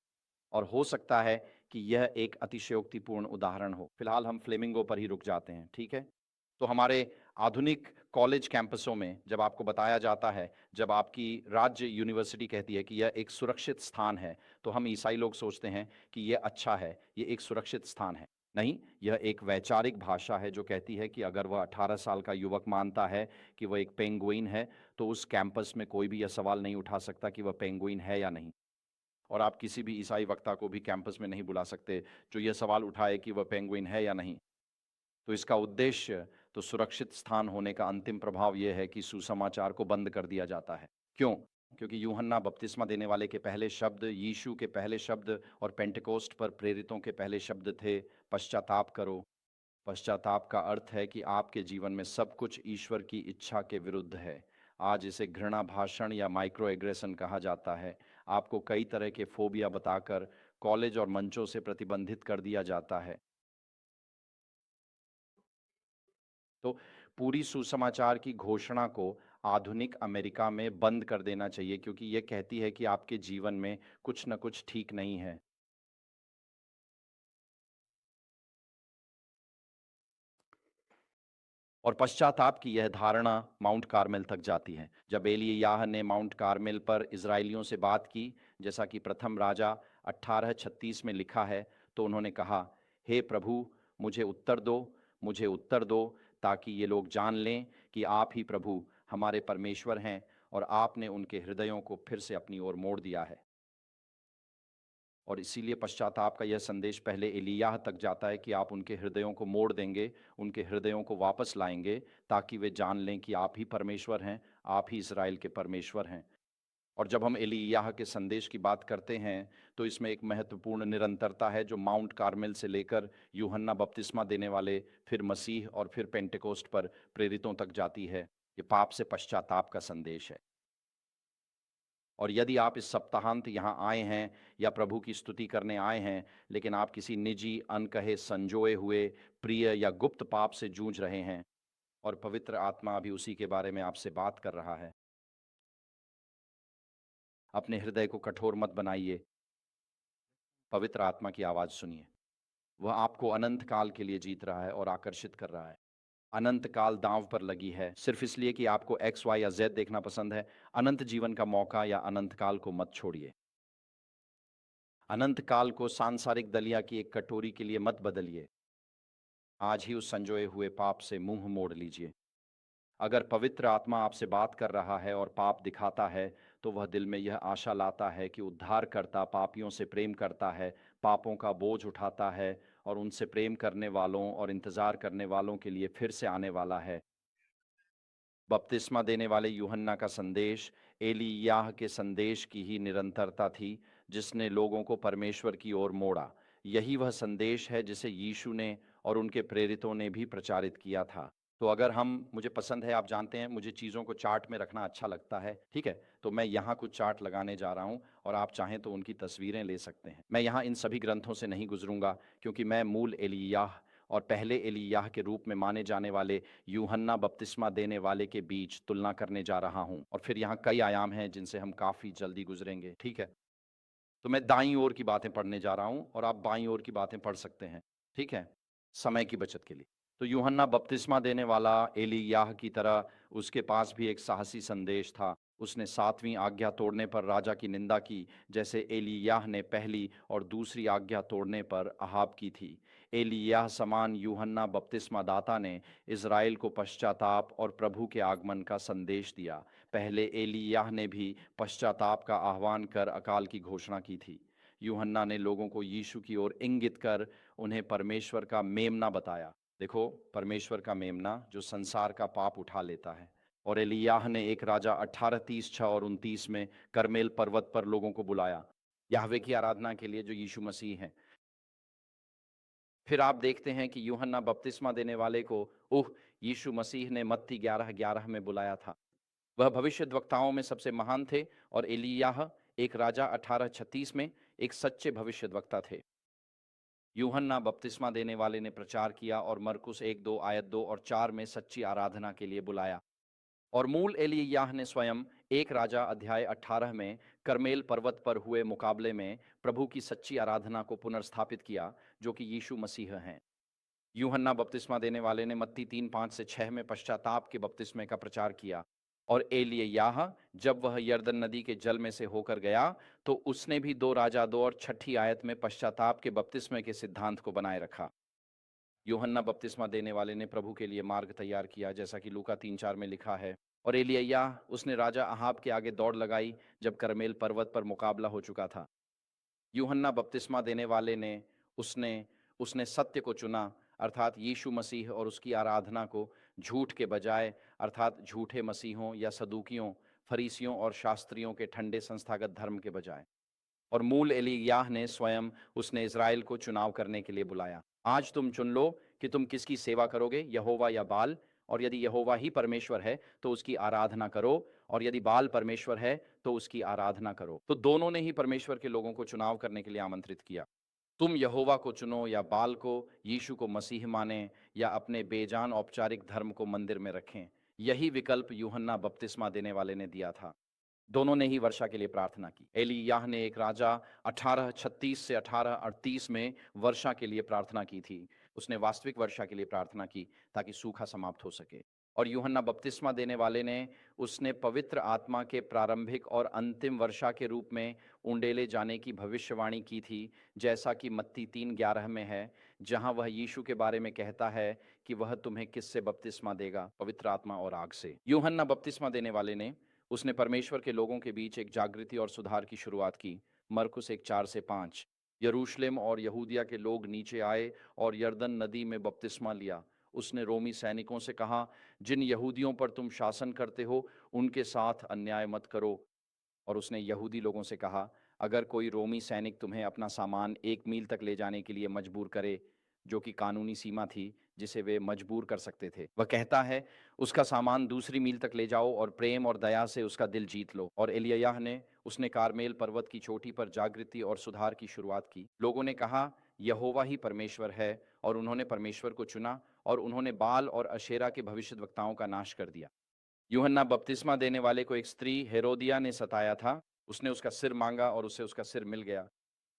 और हो सकता है कि यह एक अतिशयोक्तिपूर्ण उदाहरण हो। फिलहाल हम फ्लेमिंगो पर ही रुक जाते हैं, ठीक है? तो हमारे आधुनिक कॉलेज कैंपसों में जब आपको बताया जाता है, जब आपकी राज्य यूनिवर्सिटी कहती है कि यह एक सुरक्षित स्थान है, तो हम ईसाई लोग सोचते हैं कि यह अच्छा है, ये एक सुरक्षित स्थान है। नहीं, यह एक वैचारिक भाषा है जो कहती है कि अगर वह 18 साल का युवक मानता है कि वह एक पेंगुइन है, तो उस कैंपस में कोई भी यह सवाल नहीं उठा सकता कि वह पेंगुइन है या नहीं। और आप किसी भी ईसाई वक्ता को भी कैंपस में नहीं बुला सकते, जो यह सवाल उठाए कि वह पेंगुइन है या नहीं। तो इसका उद्देश्य तो सुरक्षित स्थान होने का अंतिम प्रभाव यह है कि सुसमाचार को बंद कर दिया जाता है। क्यों? क्योंकि यूहन्ना बपतिस्मा देने वाले के पहले शब्द, यीशु के पहले शब्द और पेंटेकोस्ट पर प्रेरितों के पहले शब्द थे, पश्चाताप करो। पश्चाताप का अर्थ है कि आपके जीवन में सब कुछ ईश्वर की इच्छा के विरुद्ध है। आज इसे घृणा भाषण या माइक्रो एग्रेशन कहा जाता है। आपको कई तरह के फोबिया बताकर कॉलेज और मंचों से प्रतिबंधित कर दिया जाता है। तो पूरी सुसमाचार की घोषणा को आधुनिक अमेरिका में बंद कर देना चाहिए, क्योंकि ये कहती है कि आपके जीवन में कुछ न कुछ ठीक नहीं है। और पश्चाताप की यह धारणा माउंट कार्मेल तक जाती है। जब एलिय्याह ने माउंट कार्मेल पर इज़राइलियों से बात की, जैसा कि प्रथम राजा 18:36 में लिखा है, तो उन्होंने कहा, हे प्रभु, मुझे उत्तर दो, मुझे उत्तर दो, ताकि ये लोग जान लें कि आप ही प्रभु हमारे परमेश्वर हैं और आपने उनके हृदयों को फिर से अपनी ओर मोड़ दिया है। और इसीलिए पश्चाताप का यह संदेश पहले एलिय्याह तक जाता है कि आप उनके हृदयों को मोड़ देंगे, उनके हृदयों को वापस लाएंगे, ताकि वे जान लें कि आप ही परमेश्वर हैं, आप ही इज़राइल के परमेश्वर हैं। और जब हम एलिय्याह के संदेश की बात करते हैं, तो इसमें एक महत्वपूर्ण निरंतरता है जो माउंट कार्मेल से लेकर यूहन्ना बपतिस्मा देने वाले, फिर मसीह और फिर पेंटेकोस्ट पर प्रेरितों तक जाती है। ये पाप से पश्चाताप का संदेश है। और यदि आप इस सप्ताहांत यहाँ आए हैं या प्रभु की स्तुति करने आए हैं, लेकिन आप किसी निजी, अनकहे, संजोए हुए, प्रिय या गुप्त पाप से जूझ रहे हैं और पवित्र आत्मा अभी उसी के बारे में आपसे बात कर रहा है, अपने हृदय को कठोर मत बनाइए, पवित्र आत्मा की आवाज़ सुनिए। वह आपको अनंत काल के लिए जीत रहा है और आकर्षित कर रहा है। अनंत काल दांव पर लगी है सिर्फ इसलिए कि आपको एक्स वाई या जेड देखना पसंद है। अनंत जीवन का मौका या अनंत काल को मत छोड़िए। अनंत काल को सांसारिक दलिया की एक कटोरी के लिए मत बदलिए। आज ही उस संजोए हुए पाप से मुंह मोड़ लीजिए। अगर पवित्र आत्मा आपसे बात कर रहा है और पाप दिखाता है, तो वह दिल में यह आशा लाता है कि उद्धारकर्ता पापियों से प्रेम करता है, पापों का बोझ उठाता है और उनसे प्रेम करने वालों और इंतजार करने वालों के लिए फिर से आने वाला है। बपतिस्मा देने वाले यूहन्ना का संदेश एलियाह के संदेश की ही निरंतरता थी, जिसने लोगों को परमेश्वर की ओर मोड़ा। यही वह संदेश है जिसे यीशु ने और उनके प्रेरितों ने भी प्रचारित किया था। तो अगर हम मुझे पसंद है, आप जानते हैं मुझे चीज़ों को चार्ट में रखना अच्छा लगता है, ठीक है? तो मैं यहाँ कुछ चार्ट लगाने जा रहा हूँ और आप चाहें तो उनकी तस्वीरें ले सकते हैं। मैं यहाँ इन सभी ग्रंथों से नहीं गुजरूंगा, क्योंकि मैं मूल एलियाह और पहले एलियाह के रूप में माने जाने वाले यूहन्ना बपतिस्मा देने वाले के बीच तुलना करने जा रहा हूं। और फिर यहाँ कई आयाम हैं जिनसे हम काफी जल्दी गुजरेंगे, ठीक है? तो मैं दाईं ओर की बातें पढ़ने जा रहा हूं और आप बाईं ओर की बातें पढ़ सकते हैं, ठीक है, समय की बचत के लिए। तो यूहन्ना बपतिस्मा देने वाला एलियाह की तरह उसके पास भी एक साहसी संदेश था। उसने सातवीं आज्ञा तोड़ने पर राजा की निंदा की, जैसे एलियाह ने पहली और दूसरी आज्ञा तोड़ने पर अहाब की थी। एलियाह समान यूहन्ना बपतिस्मा दाता ने इज़राइल को पश्चाताप और प्रभु के आगमन का संदेश दिया। पहले एलियाह ने भी पश्चाताप का आह्वान कर अकाल की घोषणा की थी। यूहन्ना ने लोगों को यीशु की ओर इंगित कर उन्हें परमेश्वर का मेमना बताया। देखो, परमेश्वर का मेमना जो संसार का पाप उठा लेता है। और एलियाह ने एक राजा 18:30-6 और 29 में करमेल पर्वत पर लोगों को बुलाया याहवे की आराधना के लिए, जो यीशु मसीह हैं। फिर आप देखते हैं कि यूहन्ना बपतिस्मा देने वाले को यीशु मसीह ने मत्ती 11:11 में बुलाया था। वह भविष्यद्वक्ताओं में सबसे महान थे और एलियाह एक राजा 18:36 में एक सच्चे भविष्यद्वक्ता थे। यूहन्ना बपतिस्मा देने वाले ने प्रचार किया और मरकुस 1:2 आयत 2 और 4 में सच्ची आराधना के लिए बुलाया। और मूल एलियाह ने स्वयं एक राजा अध्याय 18 में करमेल पर्वत पर हुए मुकाबले में प्रभु की सच्ची आराधना को पुनर्स्थापित किया, जो कि यीशु मसीह हैं। यूहन्ना बपतिस्मा देने वाले ने मत्ती 3:5 से 6 में पश्चाताप के बपतिस्मे का प्रचार किया। और एलिय्याह जब वह यरदन नदी के जल में से होकर गया, तो उसने भी 2 राजा 2 और 6 आयत में पश्चाताप के बपतिस्मे के सिद्धांत को बनाए रखा। यूहन्ना बपतिस्मा देने वाले ने प्रभु के लिए मार्ग तैयार किया, जैसा कि लूका 3:4 में लिखा है। और एलिय्याह उसने राजा अहाब के आगे दौड़ लगाई जब करमेल पर्वत पर मुकाबला हो चुका था। यूहन्ना बपतिस्मा देने वाले ने उसने उसने सत्य को चुना, अर्थात यीशु मसीह, और उसकी आराधना को झूठ के बजाय, अर्थात झूठे मसीहों या सदूकियों, फरीसियों और शास्त्रियों के ठंडे संस्थागत धर्म के बजाय। और मूल एलियाह ने स्वयं उसने इज़राइल को चुनाव करने के लिए बुलाया। आज तुम चुन लो कि तुम किसकी सेवा करोगे, यहोवा या बाल। और यदि यहोवा ही परमेश्वर है तो उसकी आराधना करो, और यदि बाल परमेश्वर है तो उसकी आराधना करो। तो दोनों ने ही परमेश्वर के लोगों को चुनाव करने के लिए आमंत्रित किया। तुम यहोवा को चुनो या बाल को, यीशु को मसीह माने या अपने बेजान औपचारिक धर्म को मंदिर में रखें। यही विकल्प यूहन्ना बपतिस्मा देने वाले ने दिया था। दोनों ने ही वर्षा के लिए प्रार्थना की। एलियाह ने एक राजा 18:36 से 18:38 में वर्षा के लिए प्रार्थना की थी। उसने वास्तविक वर्षा के लिए प्रार्थना की ताकि सूखा समाप्त हो सके। और यूहन्ना बपतिस्मा देने वाले ने उसने पवित्र आत्मा के प्रारंभिक और अंतिम वर्षा के रूप में उंडेले जाने की भविष्यवाणी की थी, जैसा कि मत्ती 3:11 में है, जहां वह यीशु के बारे में कहता है कि वह तुम्हें किससे बपतिस्मा देगा, पवित्र आत्मा और आग से। यूहन्ना बपतिस्मा देने वाले ने उसने परमेश्वर के लोगों के बीच एक जागृति और सुधार की शुरुआत की। मरकुस 1:4 से 5। यरूशलेम और यहूदिया के लोग नीचे आए और यरदन नदी में बपतिस्मा लिया। उसने रोमी सैनिकों से कहा, जिन यहूदियों पर तुम शासन करते हो उनके साथ अन्याय मत करो। और उसने यहूदी लोगों से कहा, अगर कोई रोमी सैनिक तुम्हें अपना सामान 1 मील तक ले जाने के लिए मजबूर करे, जो कि कानूनी सीमा थी जिसे वे मजबूर कर सकते थे, वह कहता है उसका सामान दूसरी मील तक ले जाओ और प्रेम और दया से उसका दिल जीत लो। और एलिय्याह ने उसने कारमेल पर्वत की चोटी पर जागृति और सुधार की शुरुआत की। लोगों ने कहा, यहोवा ही परमेश्वर है, और उन्होंने परमेश्वर को चुना और उन्होंने बाल और अशेरा के भविष्यद्वक्ताओं का नाश कर दिया। यूहन्ना बपतिस्मा देने वाले को एक स्त्री हेरोदिया ने सताया था। उसने उसका सिर मांगा और उसे उसका सिर मिल गया।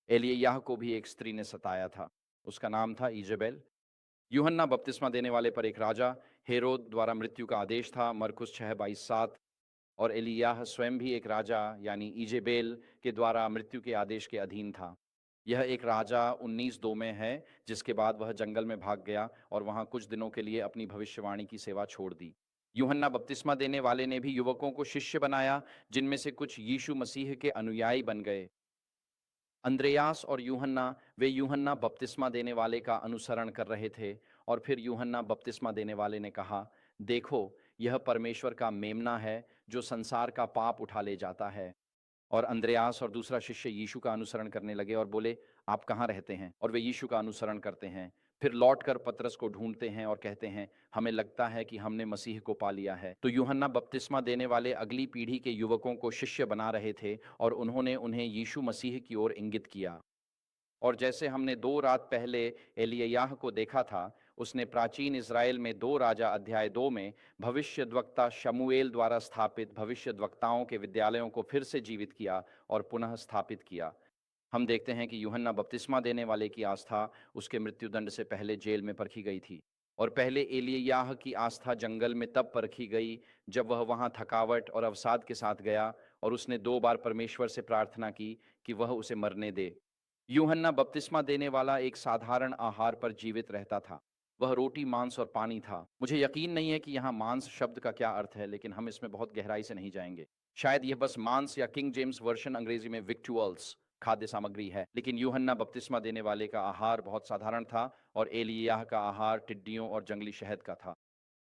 एलिय्याह को भी एक स्त्री ने सताया था, उसका नाम था ईजेबेल। यूहन्ना बपतिस्मा देने वाले पर एक राजा हेरोद द्वारा मृत्यु का आदेश था, मरकुस 6:22-7। और एलियाह स्वयं भी एक राजा यानी इजेबेल के द्वारा मृत्यु के आदेश के अधीन था। यह एक राजा 19:2 में है, जिसके बाद वह जंगल में भाग गया और वहां कुछ दिनों के लिए अपनी भविष्यवाणी की सेवा छोड़ दी। यूहन्ना बपतिस्मा देने वाले ने भी युवकों को शिष्य बनाया, जिनमें से कुछ यीशु मसीह के अनुयायी बन गए। अंद्रेयास और यूहन्ना, वे यूहन्ना बपतिस्मा देने वाले का अनुसरण कर रहे थे। और फिर यूहन्ना बपतिस्मा देने वाले ने कहा, देखो, यह परमेश्वर का मेमना है जो संसार का पाप उठा ले जाता है। और अंद्रयास और दूसरा शिष्य यीशु का अनुसरण करने लगे और बोले, आप कहाँ रहते हैं? और वे यीशु का अनुसरण करते हैं। फिर लौटकर पतरस को ढूंढते हैं और कहते हैं, हमें लगता है कि हमने मसीह को पा लिया है। तो यूहन्ना बपतिस्मा देने वाले अगली पीढ़ी के युवकों को शिष्य बना रहे थे और उन्होंने उन्हें यीशु मसीह की ओर इंगित किया। और जैसे हमने 2 रात पहले एलिय्याह को देखा था, उसने प्राचीन इज़राइल में 2 राजा अध्याय 2 में भविष्यद्वक्ता शमूएल द्वारा स्थापित भविष्यद्वक्ताओं के विद्यालयों को फिर से जीवित किया और पुनः स्थापित किया। हम देखते हैं कि यूहन्ना बपतिस्मा देने वाले की आस्था उसके मृत्युदंड से पहले जेल में परखी गई थी। और पहले एलिय्याह की आस्था जंगल में तब परखी गई जब वह वहां थकावट और अवसाद के साथ गया और उसने 2 बार परमेश्वर से प्रार्थना की कि वह उसे मरने दे। यूहन्ना बपतिस्मा देने वाला एक साधारण आहार पर जीवित रहता था। वह रोटी, मांस और पानी था। मुझे यकीन नहीं है कि यहाँ मांस शब्द का क्या अर्थ है, लेकिन हम इसमें बहुत गहराई से नहीं जाएंगे। शायद यह बस मांस या किंग जेम्स वर्शन अंग्रेजी में विक्टुअल्स, खाद्य सामग्री है। लेकिन यूहन्ना बपतिस्मा देने वाले का आहार बहुत साधारण था और एलिय्याह का आहार टिड्डियों और जंगली शहद का था।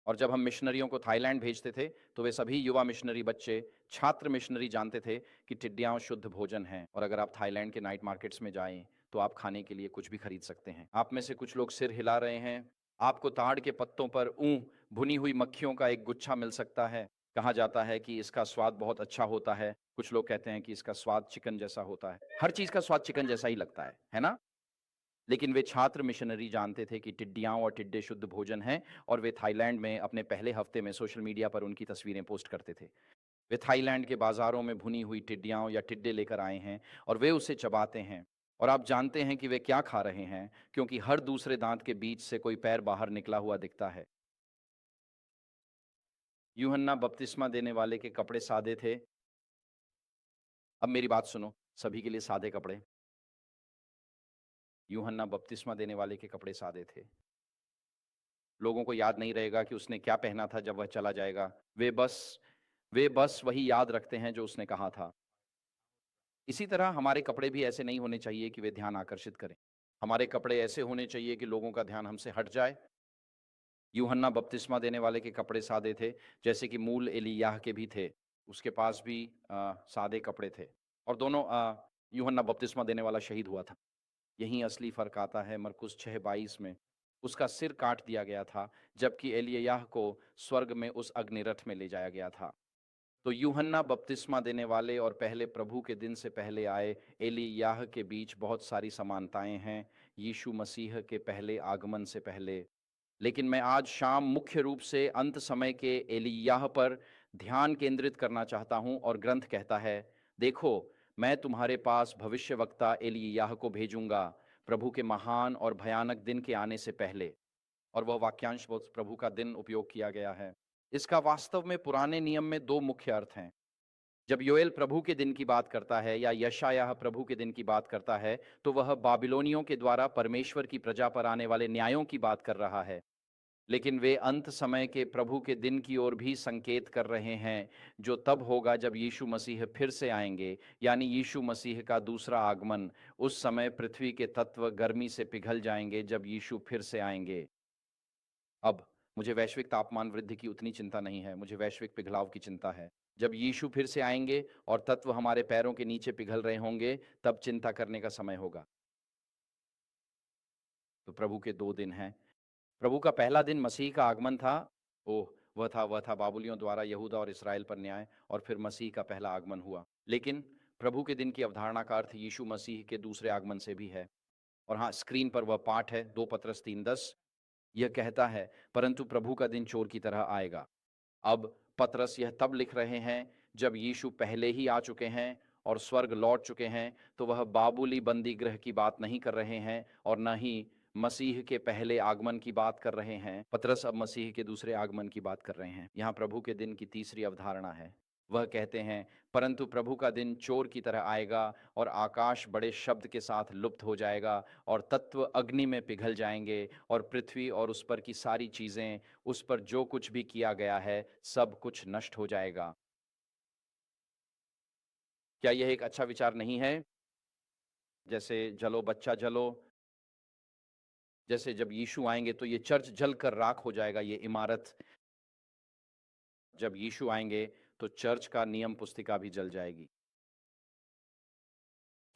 और जब हम मिशनरियों को थाईलैंड भेजते थे, तो वे सभी युवा मिशनरी बच्चे, छात्र मिशनरी जानते थे कि टिड्डियाँ शुद्ध भोजन हैं। और अगर आप थाईलैंड के नाइट मार्केट्स में जाएँ, तो आप खाने के लिए कुछ भी खरीद सकते हैं। आप में से कुछ लोग सिर हिला रहे हैं। आपको ताड़ के पत्तों पर भुनी हुई मक्खियों का एक गुच्छा मिल सकता है। कहा जाता है कि इसका स्वाद बहुत अच्छा होता है। कुछ लोग कहते हैं कि इसका स्वाद चिकन जैसा होता है। हर चीज़ का स्वाद चिकन जैसा ही लगता है ना? लेकिन वे छात्र मिशनरी जानते थे कि टिड्डियाँ और टिड्डे शुद्ध भोजन हैं और वे थाईलैंड में अपने पहले हफ्ते में सोशल मीडिया पर उनकी तस्वीरें पोस्ट करते थे। वे थाईलैंड के बाज़ारों में भुनी हुई टिड्डियाँ या टिड्डे लेकर आए हैं और वे उसे चबाते हैं। और आप जानते हैं कि वे क्या खा रहे हैं, क्योंकि हर दूसरे दांत के बीच से कोई पैर बाहर निकला हुआ दिखता है। यूहन्ना बपतिस्मा देने वाले के कपड़े सादे थे। अब मेरी बात सुनो, सभी के लिए सादे कपड़े। यूहन्ना बपतिस्मा देने वाले के कपड़े सादे थे। लोगों को याद नहीं रहेगा कि उसने क्या पहना था जब वह चला जाएगा। वे बस वही याद रखते हैं जो उसने कहा था। इसी तरह हमारे कपड़े भी ऐसे नहीं होने चाहिए कि वे ध्यान आकर्षित करें। हमारे कपड़े ऐसे होने चाहिए कि लोगों का ध्यान हमसे हट जाए। यूहन्ना बपतिस्मा देने वाले के कपड़े सादे थे, जैसे कि मूल एलिय्याह के भी थे। उसके पास भी सादे कपड़े थे। और दोनों यूहन्ना बपतिस्मा देने वाला शहीद हुआ था। यहीं असली फ़र्क आता है मरकुस 6:22 में। उसका सिर काट दिया गया था, जबकि एलिय्याह को स्वर्ग में उस अग्निरथ में ले जाया गया था। तो यूहन्ना बपतिस्मा देने वाले और पहले प्रभु के दिन से पहले आए एलिय्याह के बीच बहुत सारी समानताएं हैं, यीशु मसीह के पहले आगमन से पहले। लेकिन मैं आज शाम मुख्य रूप से अंत समय के एलिय्याह पर ध्यान केंद्रित करना चाहता हूं। और ग्रंथ कहता है, देखो, मैं तुम्हारे पास भविष्यवक्ता एलिय्याह को भेजूंगा प्रभु के महान और भयानक दिन के आने से पहले। और वह वाक्यांश बहुत प्रभु का दिन उपयोग किया गया है। इसका वास्तव में पुराने नियम में 2 मुख्य अर्थ हैं। जब योएल प्रभु के दिन की बात करता है या यशायाह प्रभु के दिन की बात करता है, तो वह बाबिलोनियों के द्वारा परमेश्वर की प्रजा पर आने वाले न्यायों की बात कर रहा है। लेकिन वे अंत समय के प्रभु के दिन की ओर भी संकेत कर रहे हैं, जो तब होगा जब यीशु मसीह फिर से आएंगे, यानी यीशु मसीह का दूसरा आगमन। उस समय पृथ्वी के तत्व गर्मी से पिघल जाएंगे जब यीशु फिर से आएंगे। अब मुझे वैश्विक तापमान वृद्धि की उतनी चिंता नहीं है, मुझे वैश्विक पिघलाव की चिंता है। जब यीशु फिर से आएंगे और तत्व हमारे पैरों के नीचे पिघल रहे होंगे, तब चिंता करने का समय होगा। तो प्रभु के 2 दिन हैं। प्रभु का पहला दिन मसीह का आगमन था। वह था बाबुलियों द्वारा यहूदा और इसराइल पर न्याय। और फिर मसीह का पहला आगमन हुआ। लेकिन प्रभु के दिन की अवधारणा का अर्थ यीशु मसीह के दूसरे आगमन से भी है। और हाँ, स्क्रीन पर वह पाठ है 2 पतरस 3:10। यह कहता है, परंतु प्रभु का दिन चोर की तरह आएगा। अब पतरस यह तब लिख रहे हैं जब यीशु पहले ही आ चुके हैं और स्वर्ग लौट चुके हैं। तो वह बाबुली बंदी गृह की बात नहीं कर रहे हैं और न ही मसीह के पहले आगमन की बात कर रहे हैं। पतरस अब मसीह के दूसरे आगमन की बात कर रहे हैं। यहाँ प्रभु के दिन की तीसरी अवधारणा है। वह कहते हैं, परंतु प्रभु का दिन चोर की तरह आएगा और आकाश बड़े शब्द के साथ लुप्त हो जाएगा और तत्व अग्नि में पिघल जाएंगे और पृथ्वी और उस पर की सारी चीजें, उस पर जो कुछ भी किया गया है, सब कुछ नष्ट हो जाएगा। क्या यह एक अच्छा विचार नहीं है? जैसे जलो बच्चा जलो, जैसे जब यीशु आएंगे तो ये चर्च जलकर राख हो जाएगा, ये इमारत। जब यीशु आएंगे तो चर्च का नियम पुस्तिका भी जल जाएगी।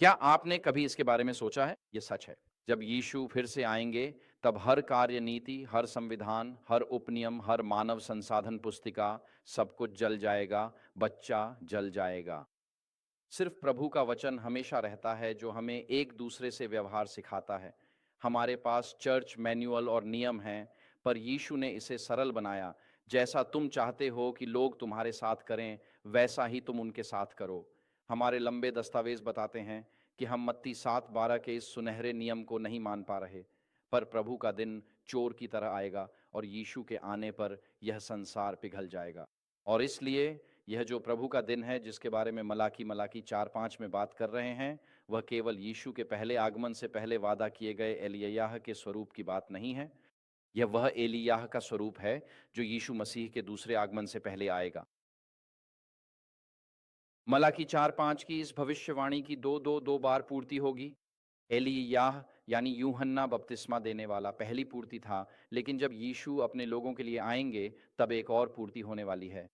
क्या आपने कभी इसके बारे में सोचा है? ये सच है। जब यीशु फिर से आएंगे तब हर कार्य नीति, हर संविधान, हर उपनियम, हर मानव संसाधन पुस्तिका, सब कुछ जल जाएगा, बच्चा जल जाएगा। सिर्फ प्रभु का वचन हमेशा रहता है जो हमें एक दूसरे से व्यवहार सिखाता है। हमारे पास चर्च मैनुअल और नियम हैं, पर यीशु ने इसे सरल बनाया। जैसा तुम चाहते हो कि लोग तुम्हारे साथ करें, वैसा ही तुम उनके साथ करो। हमारे लंबे दस्तावेज बताते हैं कि हम मत्ती 7:12 के इस सुनहरे नियम को नहीं मान पा रहे। पर प्रभु का दिन चोर की तरह आएगा और यीशु के आने पर यह संसार पिघल जाएगा। और इसलिए यह जो प्रभु का दिन है जिसके बारे में मलाकी 4:5 में बात कर रहे हैं, वह केवल यीशु के पहले आगमन से पहले वादा किए गए एलिय्याह के स्वरूप की बात नहीं है। यह वह एलिय्याह का स्वरूप है जो यीशु मसीह के दूसरे आगमन से पहले आएगा। मलाकी 4:5 की इस भविष्यवाणी की दो बार पूर्ति होगी। एलिय्याह यानी यूहन्ना बपतिस्मा देने वाला पहली पूर्ति था, लेकिन जब यीशु अपने लोगों के लिए आएंगे तब एक और पूर्ति होने वाली है।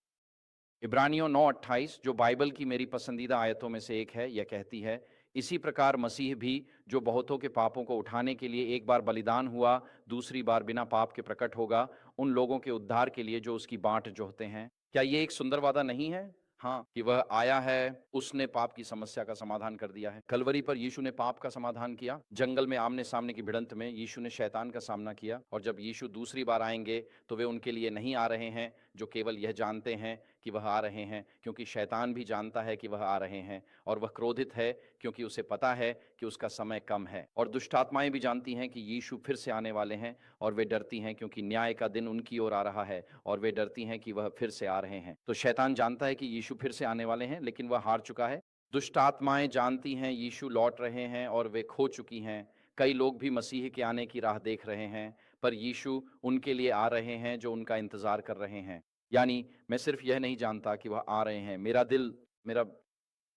इब्रानियों 9:28 जो बाइबल की मेरी पसंदीदा आयतों में से एक है, यह कहती है, इसी प्रकार मसीह भी जो बहुतों के पापों को उठाने के लिए एक बार बलिदान हुआ, दूसरी बार बिना पाप के प्रकट होगा, उन लोगों के उद्धार के लिए जो उसकी बाट जोहते हैं। क्या ये एक सुंदर वादा नहीं है? हाँ, कि वह आया है, उसने पाप की समस्या का समाधान कर दिया है। कलवरी पर यीशु ने पाप का समाधान किया। जंगल में आमने-सामने की भिड़ंत में यीशु ने शैतान का सामना किया और जब यीशु दूसरी बार आएँगे, तो वे उनके लिए नहीं आ रहे हैं, जो केवल यह जानते हैं कि वह आ रहे हैं, क्योंकि शैतान भी जानता है कि वह आ रहे हैं और वह क्रोधित है क्योंकि उसे पता है कि उसका समय कम है। और दुष्ट आत्माएँ भी जानती हैं कि यीशु फिर से आने वाले हैं और वे डरती हैं क्योंकि न्याय का दिन उनकी ओर आ रहा है और वे डरती हैं कि वह फिर से आ रहे हैं। तो शैतान जानता है कि यीशु फिर से आने वाले हैं, लेकिन वह हार चुका है। दुष्ट आत्माएँ जानती हैं यीशु लौट रहे हैं और वे खो चुकी हैं। कई लोग भी मसीह के आने की राह देख रहे हैं, पर यीशु उनके लिए आ रहे हैं जो उनका इंतज़ार कर रहे हैं। यानी मैं सिर्फ़ यह नहीं जानता कि वह आ रहे हैं, मेरा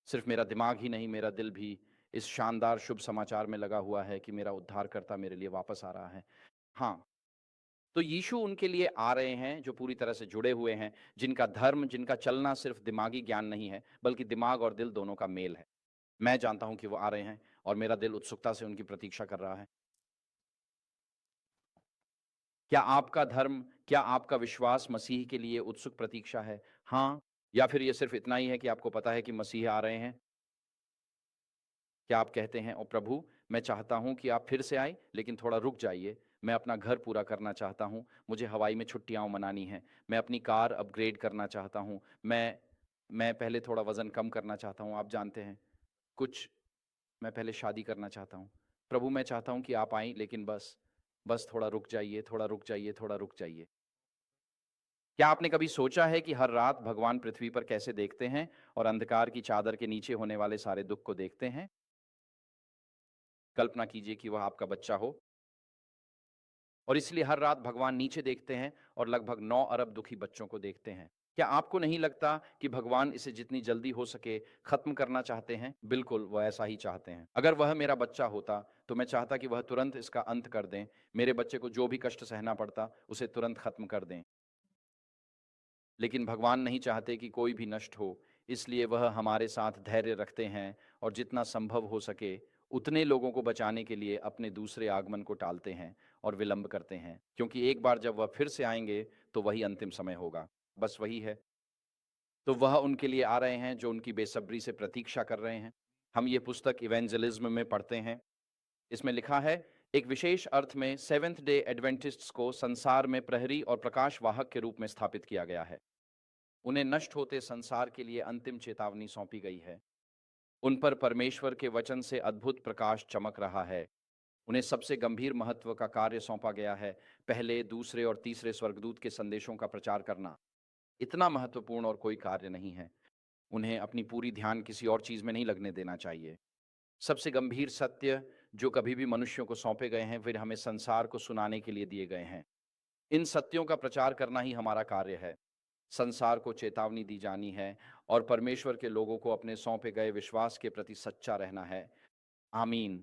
सिर्फ़ मेरा दिमाग ही नहीं, मेरा दिल भी इस शानदार शुभ समाचार में लगा हुआ है कि मेरा उद्धारकर्ता मेरे लिए वापस आ रहा है। हाँ, तो यीशु उनके लिए आ रहे हैं जो पूरी तरह से जुड़े हुए हैं, जिनका धर्म, जिनका चलना सिर्फ़ दिमागी ज्ञान नहीं है, बल्कि दिमाग और दिल दोनों का मेल है। मैं जानता हूँ कि वो आ रहे हैं और मेरा दिल उत्सुकता से उनकी प्रतीक्षा कर रहा है। क्या आपका धर्म, क्या आपका विश्वास मसीह के लिए उत्सुक प्रतीक्षा है? हाँ, या फिर ये सिर्फ़ इतना ही है कि आपको पता है कि मसीह आ रहे हैं? क्या आप कहते हैं, "ओ प्रभु, मैं चाहता हूँ कि आप फिर से आएँ, लेकिन थोड़ा रुक जाइए। मैं अपना घर पूरा करना चाहता हूँ, मुझे हवाई में छुट्टियाँ मनानी हैं, मैं अपनी कार अपग्रेड करना चाहता हूँ, मैं पहले थोड़ा वज़न कम करना चाहता हूँ, आप जानते हैं। कुछ मैं पहले शादी करना चाहता हूँ। प्रभु मैं चाहता हूँ कि आप आएँ, लेकिन बस थोड़ा रुक जाइए, थोड़ा रुक जाइए, थोड़ा रुक जाइए।" क्या आपने कभी सोचा है कि हर रात भगवान पृथ्वी पर कैसे देखते हैं और अंधकार की चादर के नीचे होने वाले सारे दुःख को देखते हैं? कल्पना कीजिए कि वह आपका बच्चा हो और इसलिए हर रात भगवान नीचे देखते हैं और लगभग 9 अरब दुखी बच्चों को देखते हैं। क्या आपको नहीं लगता कि भगवान इसे जितनी जल्दी हो सके खत्म करना चाहते हैं? बिल्कुल, वो ऐसा ही चाहते हैं। अगर वह मेरा बच्चा होता, तो मैं चाहता कि वह तुरंत इसका अंत कर दें। मेरे बच्चे को जो भी कष्ट सहना पड़ता, उसे तुरंत खत्म कर दें। लेकिन भगवान नहीं चाहते कि कोई भी नष्ट हो, इसलिए वह हमारे साथ धैर्य रखते हैं और जितना संभव हो सके, उतने लोगों को बचाने के लिए अपने दूसरे आगमन को टालते हैं और विलंब करते हैं। क्योंकि एक बार जब वह फिर से आएँगे, तो वही अंतिम समय होगा। बस वही है। तो वह उनके लिए आ रहे हैं जो उनकी बेसब्री से प्रतीक्षा कर रहे हैं। हम ये पुस्तक इवेंजेलिज्म में पढ़ते हैं। इसमें लिखा है, एक विशेष अर्थ में सेवेंथ डे एडवेंटिस्ट्स को संसार में प्रहरी और प्रकाश वाहक के रूप में स्थापित किया गया है। उन्हें नष्ट होते संसार के लिए अंतिम चेतावनी सौंपी गई है। उन पर परमेश्वर के वचन से अद्भुत प्रकाश चमक रहा है। उन्हें सबसे गंभीर महत्व का कार्य सौंपा गया है, पहले, दूसरे और तीसरे स्वर्गदूत के संदेशों का प्रचार करना। इतना महत्वपूर्ण और कोई कार्य नहीं है। उन्हें अपनी पूरी ध्यान किसी और चीज़ में नहीं लगने देना चाहिए। सबसे गंभीर सत्य जो कभी भी मनुष्यों को सौंपे गए हैं, फिर हमें संसार को सुनाने के लिए दिए गए हैं। इन सत्यों का प्रचार करना ही हमारा कार्य है। संसार को चेतावनी दी जानी है और परमेश्वर के लोगों को अपने सौंपे गए विश्वास के प्रति सच्चा रहना है। आमीन।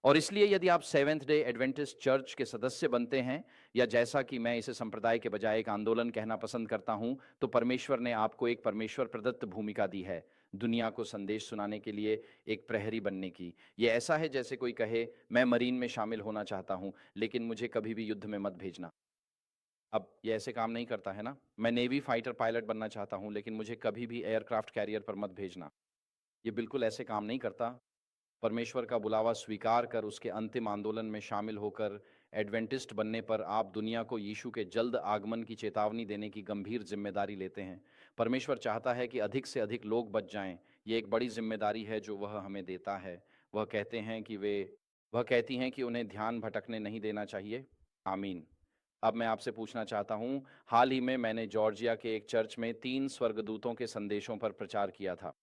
और इसलिए यदि आप सेवेंथ डे एडवेंटिस्ट चर्च के सदस्य बनते हैं, या जैसा कि मैं इसे संप्रदाय के बजाय एक आंदोलन कहना पसंद करता हूं, तो परमेश्वर ने आपको एक परमेश्वर प्रदत्त भूमिका दी है, दुनिया को संदेश सुनाने के लिए एक प्रहरी बनने की। ये ऐसा है जैसे कोई कहे, मैं मरीन में शामिल होना चाहता हूं, लेकिन मुझे कभी भी युद्ध में मत भेजना। अब ये ऐसे काम नहीं करता है ना। मैं नेवी फाइटर पायलट बनना चाहता हूं, लेकिन मुझे कभी भी एयरक्राफ्ट कैरियर पर मत भेजना। ये बिल्कुल ऐसे काम नहीं करता। परमेश्वर का बुलावा स्वीकार कर उसके अंतिम आंदोलन में शामिल होकर एडवेंटिस्ट बनने पर आप दुनिया को यीशु के जल्द आगमन की चेतावनी देने की गंभीर जिम्मेदारी लेते हैं। परमेश्वर चाहता है कि अधिक से अधिक लोग बच जाएं। ये एक बड़ी जिम्मेदारी है जो वह हमें देता है। वह कहते हैं कि वे वह कहती हैं कि उन्हें ध्यान भटकने नहीं देना चाहिए। आमीन। अब मैं आपसे पूछना चाहता हूँ, हाल ही में मैंने जॉर्जिया के एक चर्च में 3 स्वर्गदूतों के संदेशों पर प्रचार किया था।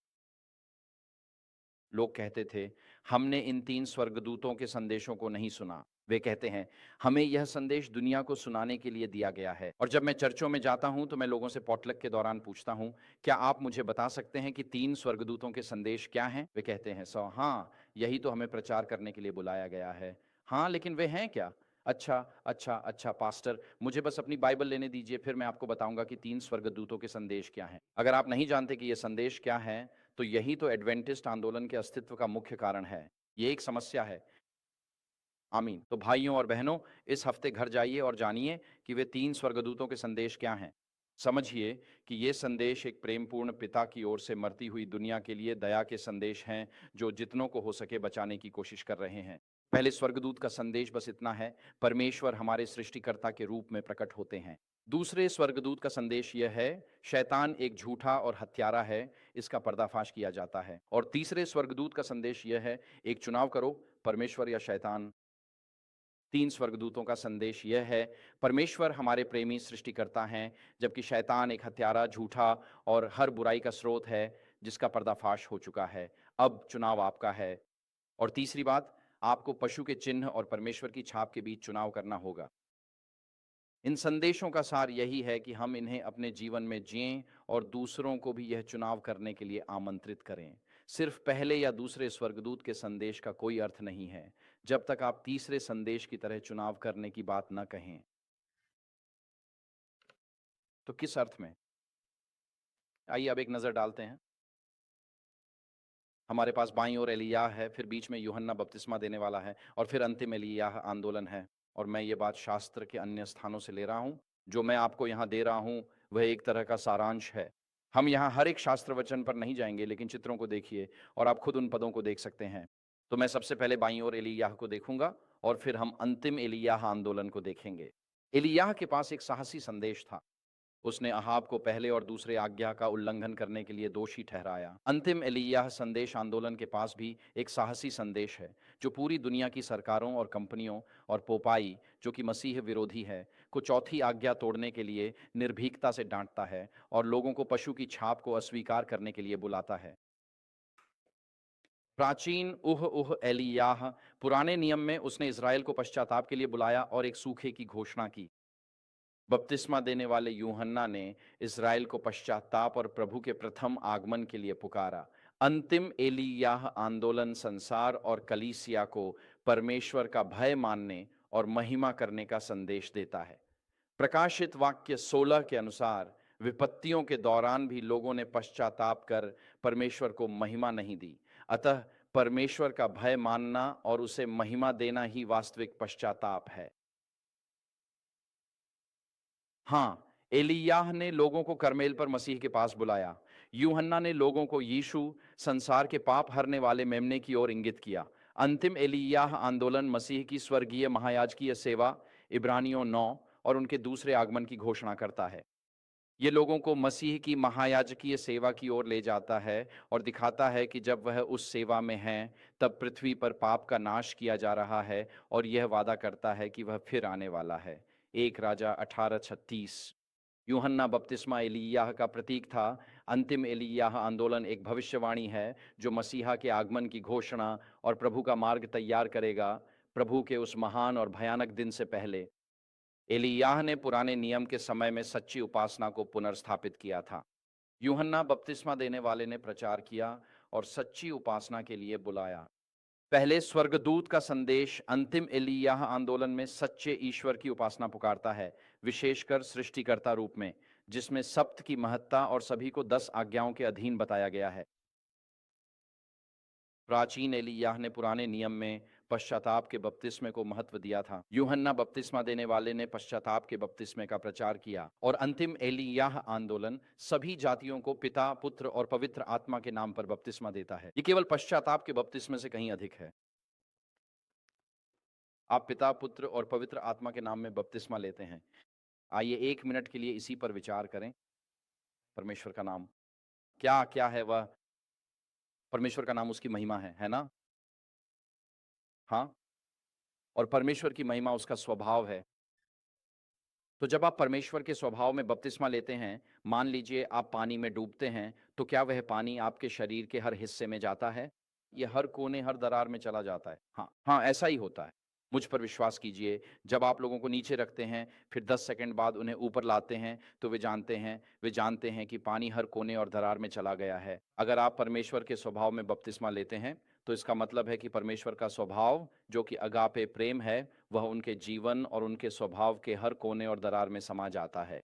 लोग कहते थे, हमने इन 3 स्वर्गदूतों के संदेशों को नहीं सुना। वे कहते हैं, हमें यह संदेश दुनिया को सुनाने के लिए दिया गया है। और जब मैं चर्चों में जाता हूँ, तो मैं लोगों से पॉटलक के दौरान पूछता हूँ, क्या आप मुझे बता सकते हैं कि 3 स्वर्गदूतों के संदेश क्या हैं? वे कहते हैं, हाँ, यही तो हमें प्रचार करने के लिए बुलाया गया है। हाँ, लेकिन वे हैं क्या? अच्छा, अच्छा, अच्छा पास्टर, मुझे बस अपनी बाइबल लेने दीजिए, फिर मैं आपको बताऊँगा कि 3 स्वर्गदूतों के संदेश क्या हैं। अगर आप नहीं जानते कि ये संदेश क्या हैं, तो यही तो एडवेंटिस्ट आंदोलन के अस्तित्व का मुख्य कारण है। ये एक समस्या है। आमीन। तो भाइयों और बहनों, इस हफ्ते घर जाइए और जानिए कि वे 3 स्वर्गदूतों के संदेश क्या हैं। समझिए कि ये संदेश एक प्रेमपूर्ण पिता की ओर से मरती हुई दुनिया के लिए दया के संदेश हैं, जो जितनों को हो सके बचाने की कोशिश कर रहे हैं। पहले स्वर्गदूत का संदेश बस इतना है, परमेश्वर हमारे सृष्टिकर्ता के रूप में प्रकट होते हैं। दूसरे स्वर्गदूत का संदेश यह है, शैतान एक झूठा और हत्यारा है, इसका पर्दाफाश किया जाता है। और तीसरे स्वर्गदूत का संदेश यह है, एक चुनाव करो, परमेश्वर या शैतान। 3 स्वर्गदूतों का संदेश यह है, परमेश्वर हमारे प्रेमी सृष्टिकर्ता हैं, जबकि शैतान एक हत्यारा, झूठा और हर बुराई का स्रोत है, जिसका पर्दाफाश हो चुका है। अब चुनाव आपका है। और तीसरी बात, आपको पशु के चिन्ह और परमेश्वर की छाप के बीच चुनाव करना होगा। इन संदेशों का सार यही है कि हम इन्हें अपने जीवन में जिएं और दूसरों को भी यह चुनाव करने के लिए आमंत्रित करें। सिर्फ पहले या दूसरे स्वर्गदूत के संदेश का कोई अर्थ नहीं है, जब तक आप तीसरे संदेश की तरह चुनाव करने की बात न कहें। तो किस अर्थ में? आइए अब एक नज़र डालते हैं। हमारे पास बाईं ओर एलिय्याह है, फिर बीच में यूहन्ना बपतिस्मा देने वाला है, और फिर अंतिम एलिय्याह आंदोलन है। और मैं ये बात शास्त्र के अन्य स्थानों से ले रहा हूँ। जो मैं आपको यहाँ दे रहा हूँ, वह एक तरह का सारांश है। हम यहाँ हर एक शास्त्र वचन पर नहीं जाएंगे, लेकिन चित्रों को देखिए और आप खुद उन पदों को देख सकते हैं। तो मैं सबसे पहले बाईं ओर एलिय्याह को देखूंगा, और फिर हम अंतिम एलिय्याह आंदोलन को देखेंगे। एलिय्याह के पास एक साहसी संदेश था। उसने अहाब को पहले और दूसरे आज्ञा का उल्लंघन करने के लिए दोषी ठहराया। अंतिम एलिय्याह संदेश आंदोलन के पास भी एक साहसी संदेश है, जो पूरी दुनिया की सरकारों और कंपनियों और पोपाई, जो कि मसीह विरोधी है, को चौथी आज्ञा तोड़ने के लिए निर्भीकता से डांटता है और लोगों को पशु की छाप को अस्वीकार करने के लिए बुलाता है। प्राचीन उह उह एलियाह, पुराने नियम में उसने इज़राइल को पश्चाताप के लिए बुलाया और एक सूखे की घोषणा की। बपतिस्मा देने वाले यूहन्ना ने इज़राइल को पश्चाताप और प्रभु के प्रथम आगमन के लिए पुकारा। अंतिम एलियाह आंदोलन संसार और कलीसिया को परमेश्वर का भय मानने और महिमा करने का संदेश देता है। प्रकाशित वाक्य 16 के अनुसार विपत्तियों के दौरान भी लोगों ने पश्चाताप कर परमेश्वर को महिमा नहीं दी। अतः परमेश्वर का भय मानना और उसे महिमा देना ही वास्तविक पश्चाताप है। हाँ, एलिय्याह ने लोगों को करमेल पर मसीह के पास बुलाया। यूहन्ना ने लोगों को यीशु, संसार के पाप हरने वाले मेमने की ओर इंगित किया। अंतिम एलिय्याह आंदोलन मसीह की स्वर्गीय महायाजकीय सेवा, इब्रानियों 9, और उनके दूसरे आगमन की घोषणा करता है। ये लोगों को मसीह की महायाजकीय सेवा की ओर ले जाता है और दिखाता है कि जब वह उस सेवा में हैं, तब पृथ्वी पर पाप का नाश किया जा रहा है और यह वादा करता है कि वह फिर आने वाला है। 1 राजा 18:36। यूहन्ना बपतिस्मा एलिय्याह का प्रतीक था। अंतिम एलिय्याह आंदोलन एक भविष्यवाणी है जो मसीहा के आगमन की घोषणा और प्रभु का मार्ग तैयार करेगा, प्रभु के उस महान और भयानक दिन से पहले। एलिय्याह ने पुराने नियम के समय में सच्ची उपासना को पुनर्स्थापित किया था। यूहन्ना बपतिस्मा देने वाले ने प्रचार किया और सच्ची उपासना के लिए बुलाया। पहले स्वर्गदूत का संदेश अंतिम एलिय्याह आंदोलन में सच्चे ईश्वर की उपासना पुकारता है, विशेषकर सृष्टिकर्ता रूप में, जिसमें सप्त की महत्ता और सभी को 10 आज्ञाओं के अधीन बताया गया है। प्राचीन एलिय्याह ने पुराने नियम में पश्चाताप के बपतिस्मे को महत्व दिया था। यूहन्ना बपतिस्मा देने वाले ने पश्चाताप के बपतिस्मे का प्रचार किया और अंतिम एलिय्याह आंदोलन सभी जातियों को पिता, पुत्र और पवित्र आत्मा के नाम पर बपतिस्मा देता है। ये केवल पश्चाताप के बपतिस्मे से कहीं अधिक है। आप पिता, पुत्र और पवित्र आत्मा के नाम में बपतिस्मा लेते हैं। आइए 1 मिनट के लिए इसी पर विचार करें। परमेश्वर का नाम क्या क्या है? वह परमेश्वर का नाम, उसकी महिमा है ना? हाँ, और परमेश्वर की महिमा उसका स्वभाव है। तो जब आप परमेश्वर के स्वभाव में बपतिस्मा लेते हैं, मान लीजिए आप पानी में डूबते हैं, तो क्या वह पानी आपके शरीर के हर हिस्से में जाता है? ये हर कोने, हर दरार में चला जाता है। हाँ, हाँ, ऐसा ही होता है। मुझ पर विश्वास कीजिए, जब आप लोगों को नीचे रखते हैं, फिर 10 सेकंड बाद उन्हें ऊपर लाते हैं, तो वे जानते हैं कि पानी हर कोने और दरार में चला गया है। अगर आप परमेश्वर के स्वभाव में बपतिस्मा लेते हैं, तो इसका मतलब है कि परमेश्वर का स्वभाव, जो कि अगापे प्रेम है, वह उनके जीवन और उनके स्वभाव के हर कोने और दरार में समा जाता है।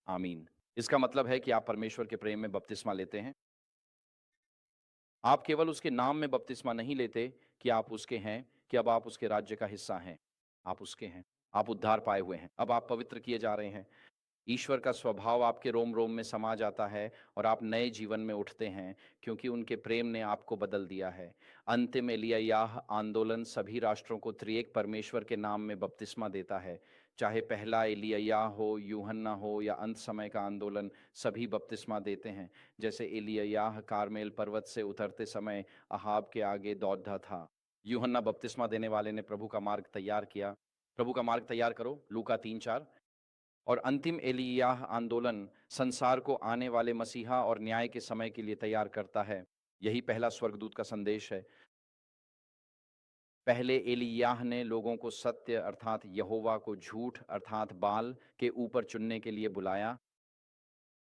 आमीन। इसका मतलब है कि आप परमेश्वर के प्रेम में बपतिस्मा लेते हैं। आप केवल उसके नाम में बपतिस्मा नहीं लेते कि आप उसके हैं, कि अब आप उसके राज्य का हिस्सा हैं। आप उसके हैं। आप उद्धार पाए हुए हैं। अब आप पवित्र किए जा रहे हैं। ईश्वर का स्वभाव आपके रोम-रोम में समा जाता है और आप नए जीवन में उठते हैं, क्योंकि उनके प्रेम ने आपको बदल दिया है। अंतिम एलिय्याह आंदोलन सभी राष्ट्रों को त्रिएक परमेश्वर के नाम में बपतिस्मा देता है। चाहे पहला एलिय्याह हो, यूहन्ना हो या अंत समय का आंदोलन, सभी बपतिस्मा देते हैं। जैसे एलिय्याह कार्मेल पर्वत से उतरते समय अहाब के आगे दौड़ता था। यूहन्ना बपतिस्मा देने वाले ने प्रभु का मार्ग तैयार किया। प्रभु का मार्ग तैयार करो, लूका 3:4। और अंतिम एलिय्याह आंदोलन संसार को आने वाले मसीहा और न्याय के समय के लिए तैयार करता है। यही पहला स्वर्गदूत का संदेश है। पहले एलिय्याह ने लोगों को सत्य अर्थात यहोवा को झूठ अर्थात बाल के ऊपर चुनने के लिए बुलाया।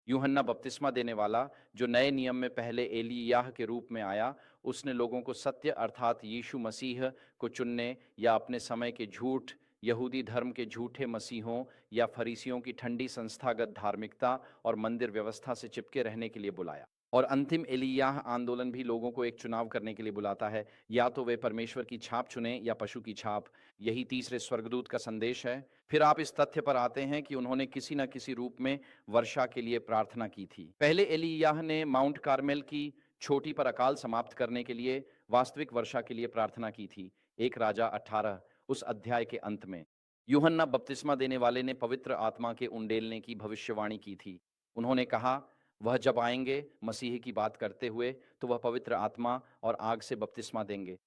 यूहन्ना बपतिस्मा देने वाला, जो नए नियम में पहले एलिय्याह के रूप में आया, उसने लोगों को सत्य अर्थात यीशु मसीह को चुनने या अपने समय के झूठ, यहूदी धर्म के झूठे मसीहों या फरीसियों की ठंडी संस्थागत धार्मिकता और मंदिर व्यवस्था से चिपके रहने के लिए बुलाया। और अंतिम एलिय्याह आंदोलन भी लोगों को एक चुनाव करने के लिए बुलाता है, या तो वे परमेश्वर की छाप चुनें या पशु की छाप। यही तीसरे स्वर्गदूत का संदेश है। फिर आप इस तथ्य पर आते हैं कि उन्होंने किसी न किसी रूप में वर्षा के लिए प्रार्थना की थी। पहले एलिय्याह ने माउंट कार्मेल की चोटी पर अकाल समाप्त करने के लिए वास्तविक वर्षा के लिए प्रार्थना की थी। 1 राजा 18 उस अध्याय के अंत में। यूहन्ना बपतिस्मा देने वाले ने पवित्र आत्मा के उंडेलने की भविष्यवाणी की थी। उन्होंने कहा, वह जब आएंगे, मसीह की बात करते हुए, तो वह पवित्र आत्मा और आग से बपतिस्मा देंगे।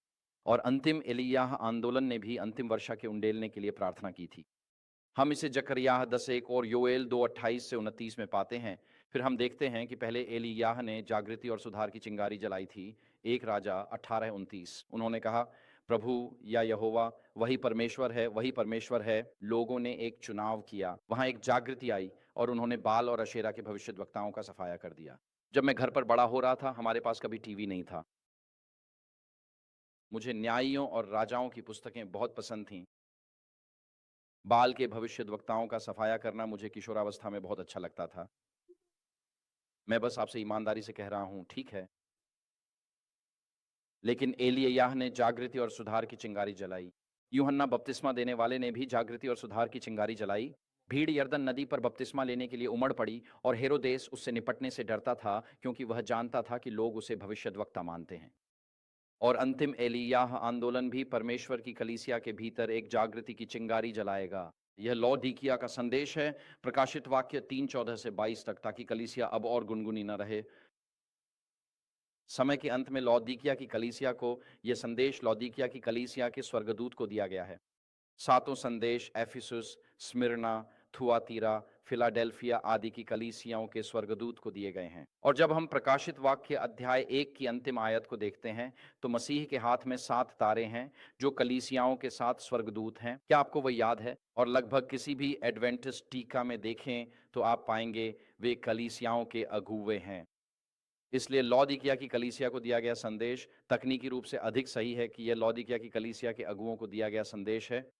और अंतिम एलिय्याह आंदोलन ने भी अंतिम वर्षा के उंडेलने के लिए प्रार्थना की थी। हम इसे जकरियाह 10:1 और योएल 2:28 से 29 में पाते हैं। फिर हम देखते हैं कि पहले एलिय्याह ने जागृति और सुधार की चिंगारी जलाई थी। 1 राजा 18:29। उन्होंने कहा, प्रभु या यहोवा वही परमेश्वर है। लोगों ने एक चुनाव किया। वहाँ एक जागृति आई और उन्होंने बाल और अशेरा के भविष्यद्वक्ताओं का सफाया कर दिया। जब मैं घर पर बड़ा हो रहा था, हमारे पास कभी टीवी नहीं था। मुझे न्यायियों और राजाओं की पुस्तकें बहुत पसंद थीं। बाल के भविष्यद्वक्ताओं का सफाया करना मुझे किशोरावस्था में बहुत अच्छा लगता था। मैं बस आपसे ईमानदारी से कह रहा हूँ, ठीक है। लेकिन एलिय्याह ने जागृति और सुधार की चिंगारी जलाई। यूहन्ना बपतिस्मा देने वाले ने भी जागृति और सुधार की चिंगारी जलाई। भीड़ यरदन नदी पर बपतिस्मा लेने के लिए उमड़ पड़ी और हेरोदेस उससे निपटने से डरता था, क्योंकि वह जानता था कि लोग उसे भविष्यद्वक्ता मानते हैं। और अंतिम एलिय्याह आंदोलन भी परमेश्वर की कलीसिया के भीतर एक जागृति की चिंगारी जलाएगा। यह लौदीकिया का संदेश है, प्रकाशित वाक्य 3:14 से 22 तक, ताकि कलीसिया अब और गुनगुनी न रहे। समय के अंत में लौदीकिया की कलीसिया को यह संदेश लौदीकिया की कलीसिया के स्वर्गदूत को दिया गया है। सातों संदेश एफिसुस, स्मिर्ना, थुआतीरा, फिलाडेल्फिया आदि की कलीसियाओं के स्वर्गदूत को दिए गए हैं। और जब हम प्रकाशित वाक्य अध्याय 1 की अंतिम आयत को देखते हैं, तो मसीह के हाथ में 7 तारे हैं, जो कलीसियाओं के 7 स्वर्गदूत हैं। क्या आपको वह याद है? और लगभग किसी भी एडवेंटिस्ट टीका में देखें, तो आप पाएंगे वे कलीसियाओं के अगुवे हैं। इसलिए लौदीकिया की कलीसिया को दिया गया संदेश तकनीकी रूप से अधिक सही है कि यह लौदीकिया की कलीसिया के अगुवों को दिया गया संदेश है।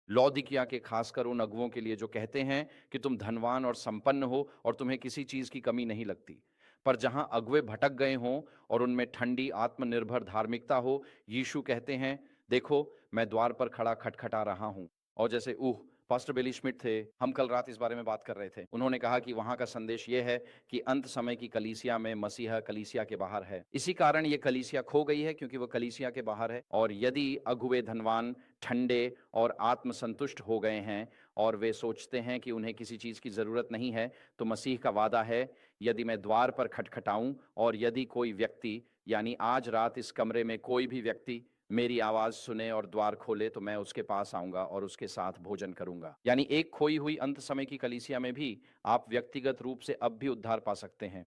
लौदीकिया के खासकर उन अगुवों के लिए जो कहते हैं कि तुम धनवान और संपन्न हो और तुम्हें किसी चीज की कमी नहीं लगती। पर जहां अगुवे भटक गए हों और उनमें ठंडी आत्मनिर्भर धार्मिकता हो, यीशु कहते हैं, देखो मैं द्वार पर खड़ा खटखटा रहा हूं। और जैसे पास्टर बेली श्मिट थे, हम कल रात इस बारे में बात कर रहे थे, उन्होंने कहा कि वहां का संदेश यह है कि अंत समय की कलीसिया में मसीहा कलीसिया के बाहर है। इसी कारण ये कलीसिया खो गई है, क्योंकि वो कलीसिया के बाहर है। और यदि अगुवे धनवान, ठंडे और आत्मसंतुष्ट हो गए हैं और वे सोचते हैं कि उन्हें किसी चीज की जरूरत नहीं है, तो मसीह का वादा है, यदि मैं द्वार पर खटखटाऊं और यदि कोई व्यक्ति, यानी आज रात इस कमरे में कोई भी व्यक्ति मेरी आवाज सुने और द्वार खोले, तो मैं उसके पास आऊंगा और उसके साथ भोजन करूंगा। यानी एक खोई हुई अंत समय की कलीसिया में भी आप व्यक्तिगत रूप से अब भी उद्धार पा सकते हैं।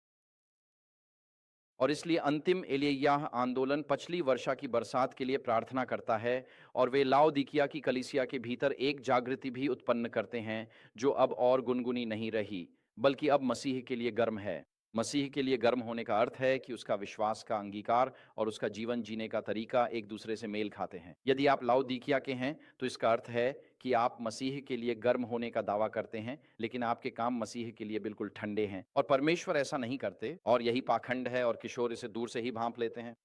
और इसलिए अंतिम एलिय्याह आंदोलन पछली वर्षा की बरसात के लिए प्रार्थना करता है, और वे लाओदीकिया की कलीसिया के भीतर एक जागृति भी उत्पन्न करते हैं, जो अब और गुनगुनी नहीं रही, बल्कि अब मसीह के लिए गर्म है। मसीह के लिए गर्म होने का अर्थ है कि उसका विश्वास का अंगीकार और उसका जीवन जीने का तरीका एक दूसरे से मेल खाते हैं। यदि आप लाओदीकिया के हैं, तो इसका अर्थ है कि आप मसीह के लिए गर्म होने का दावा करते हैं, लेकिन आपके काम मसीह के लिए बिल्कुल ठंडे हैं। और परमेश्वर ऐसा नहीं करते, और यही पाखंड है, और किशोर इसे दूर से ही भांप लेते हैं।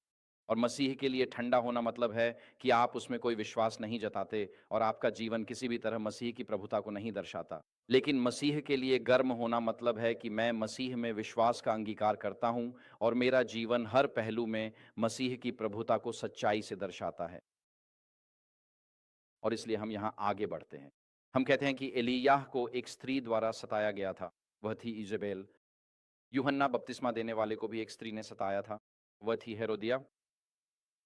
और मसीह के लिए ठंडा होना मतलब है कि आप उसमें कोई विश्वास नहीं जताते और आपका जीवन किसी भी तरह मसीह की प्रभुता को नहीं दर्शाता। लेकिन मसीह के लिए गर्म होना मतलब है कि मैं मसीह में विश्वास का अंगीकार करता हूं और मेरा जीवन हर पहलू में मसीह की प्रभुता को सच्चाई से दर्शाता है। और इसलिए हम यहाँ आगे बढ़ते हैं। हम कहते हैं कि एलिय्याह को एक स्त्री द्वारा सताया गया था, वह थी इजेबेल। यूहन्ना बपतिस्मा देने वाले को भी एक स्त्री ने सताया था, वह थी हेरोदिया।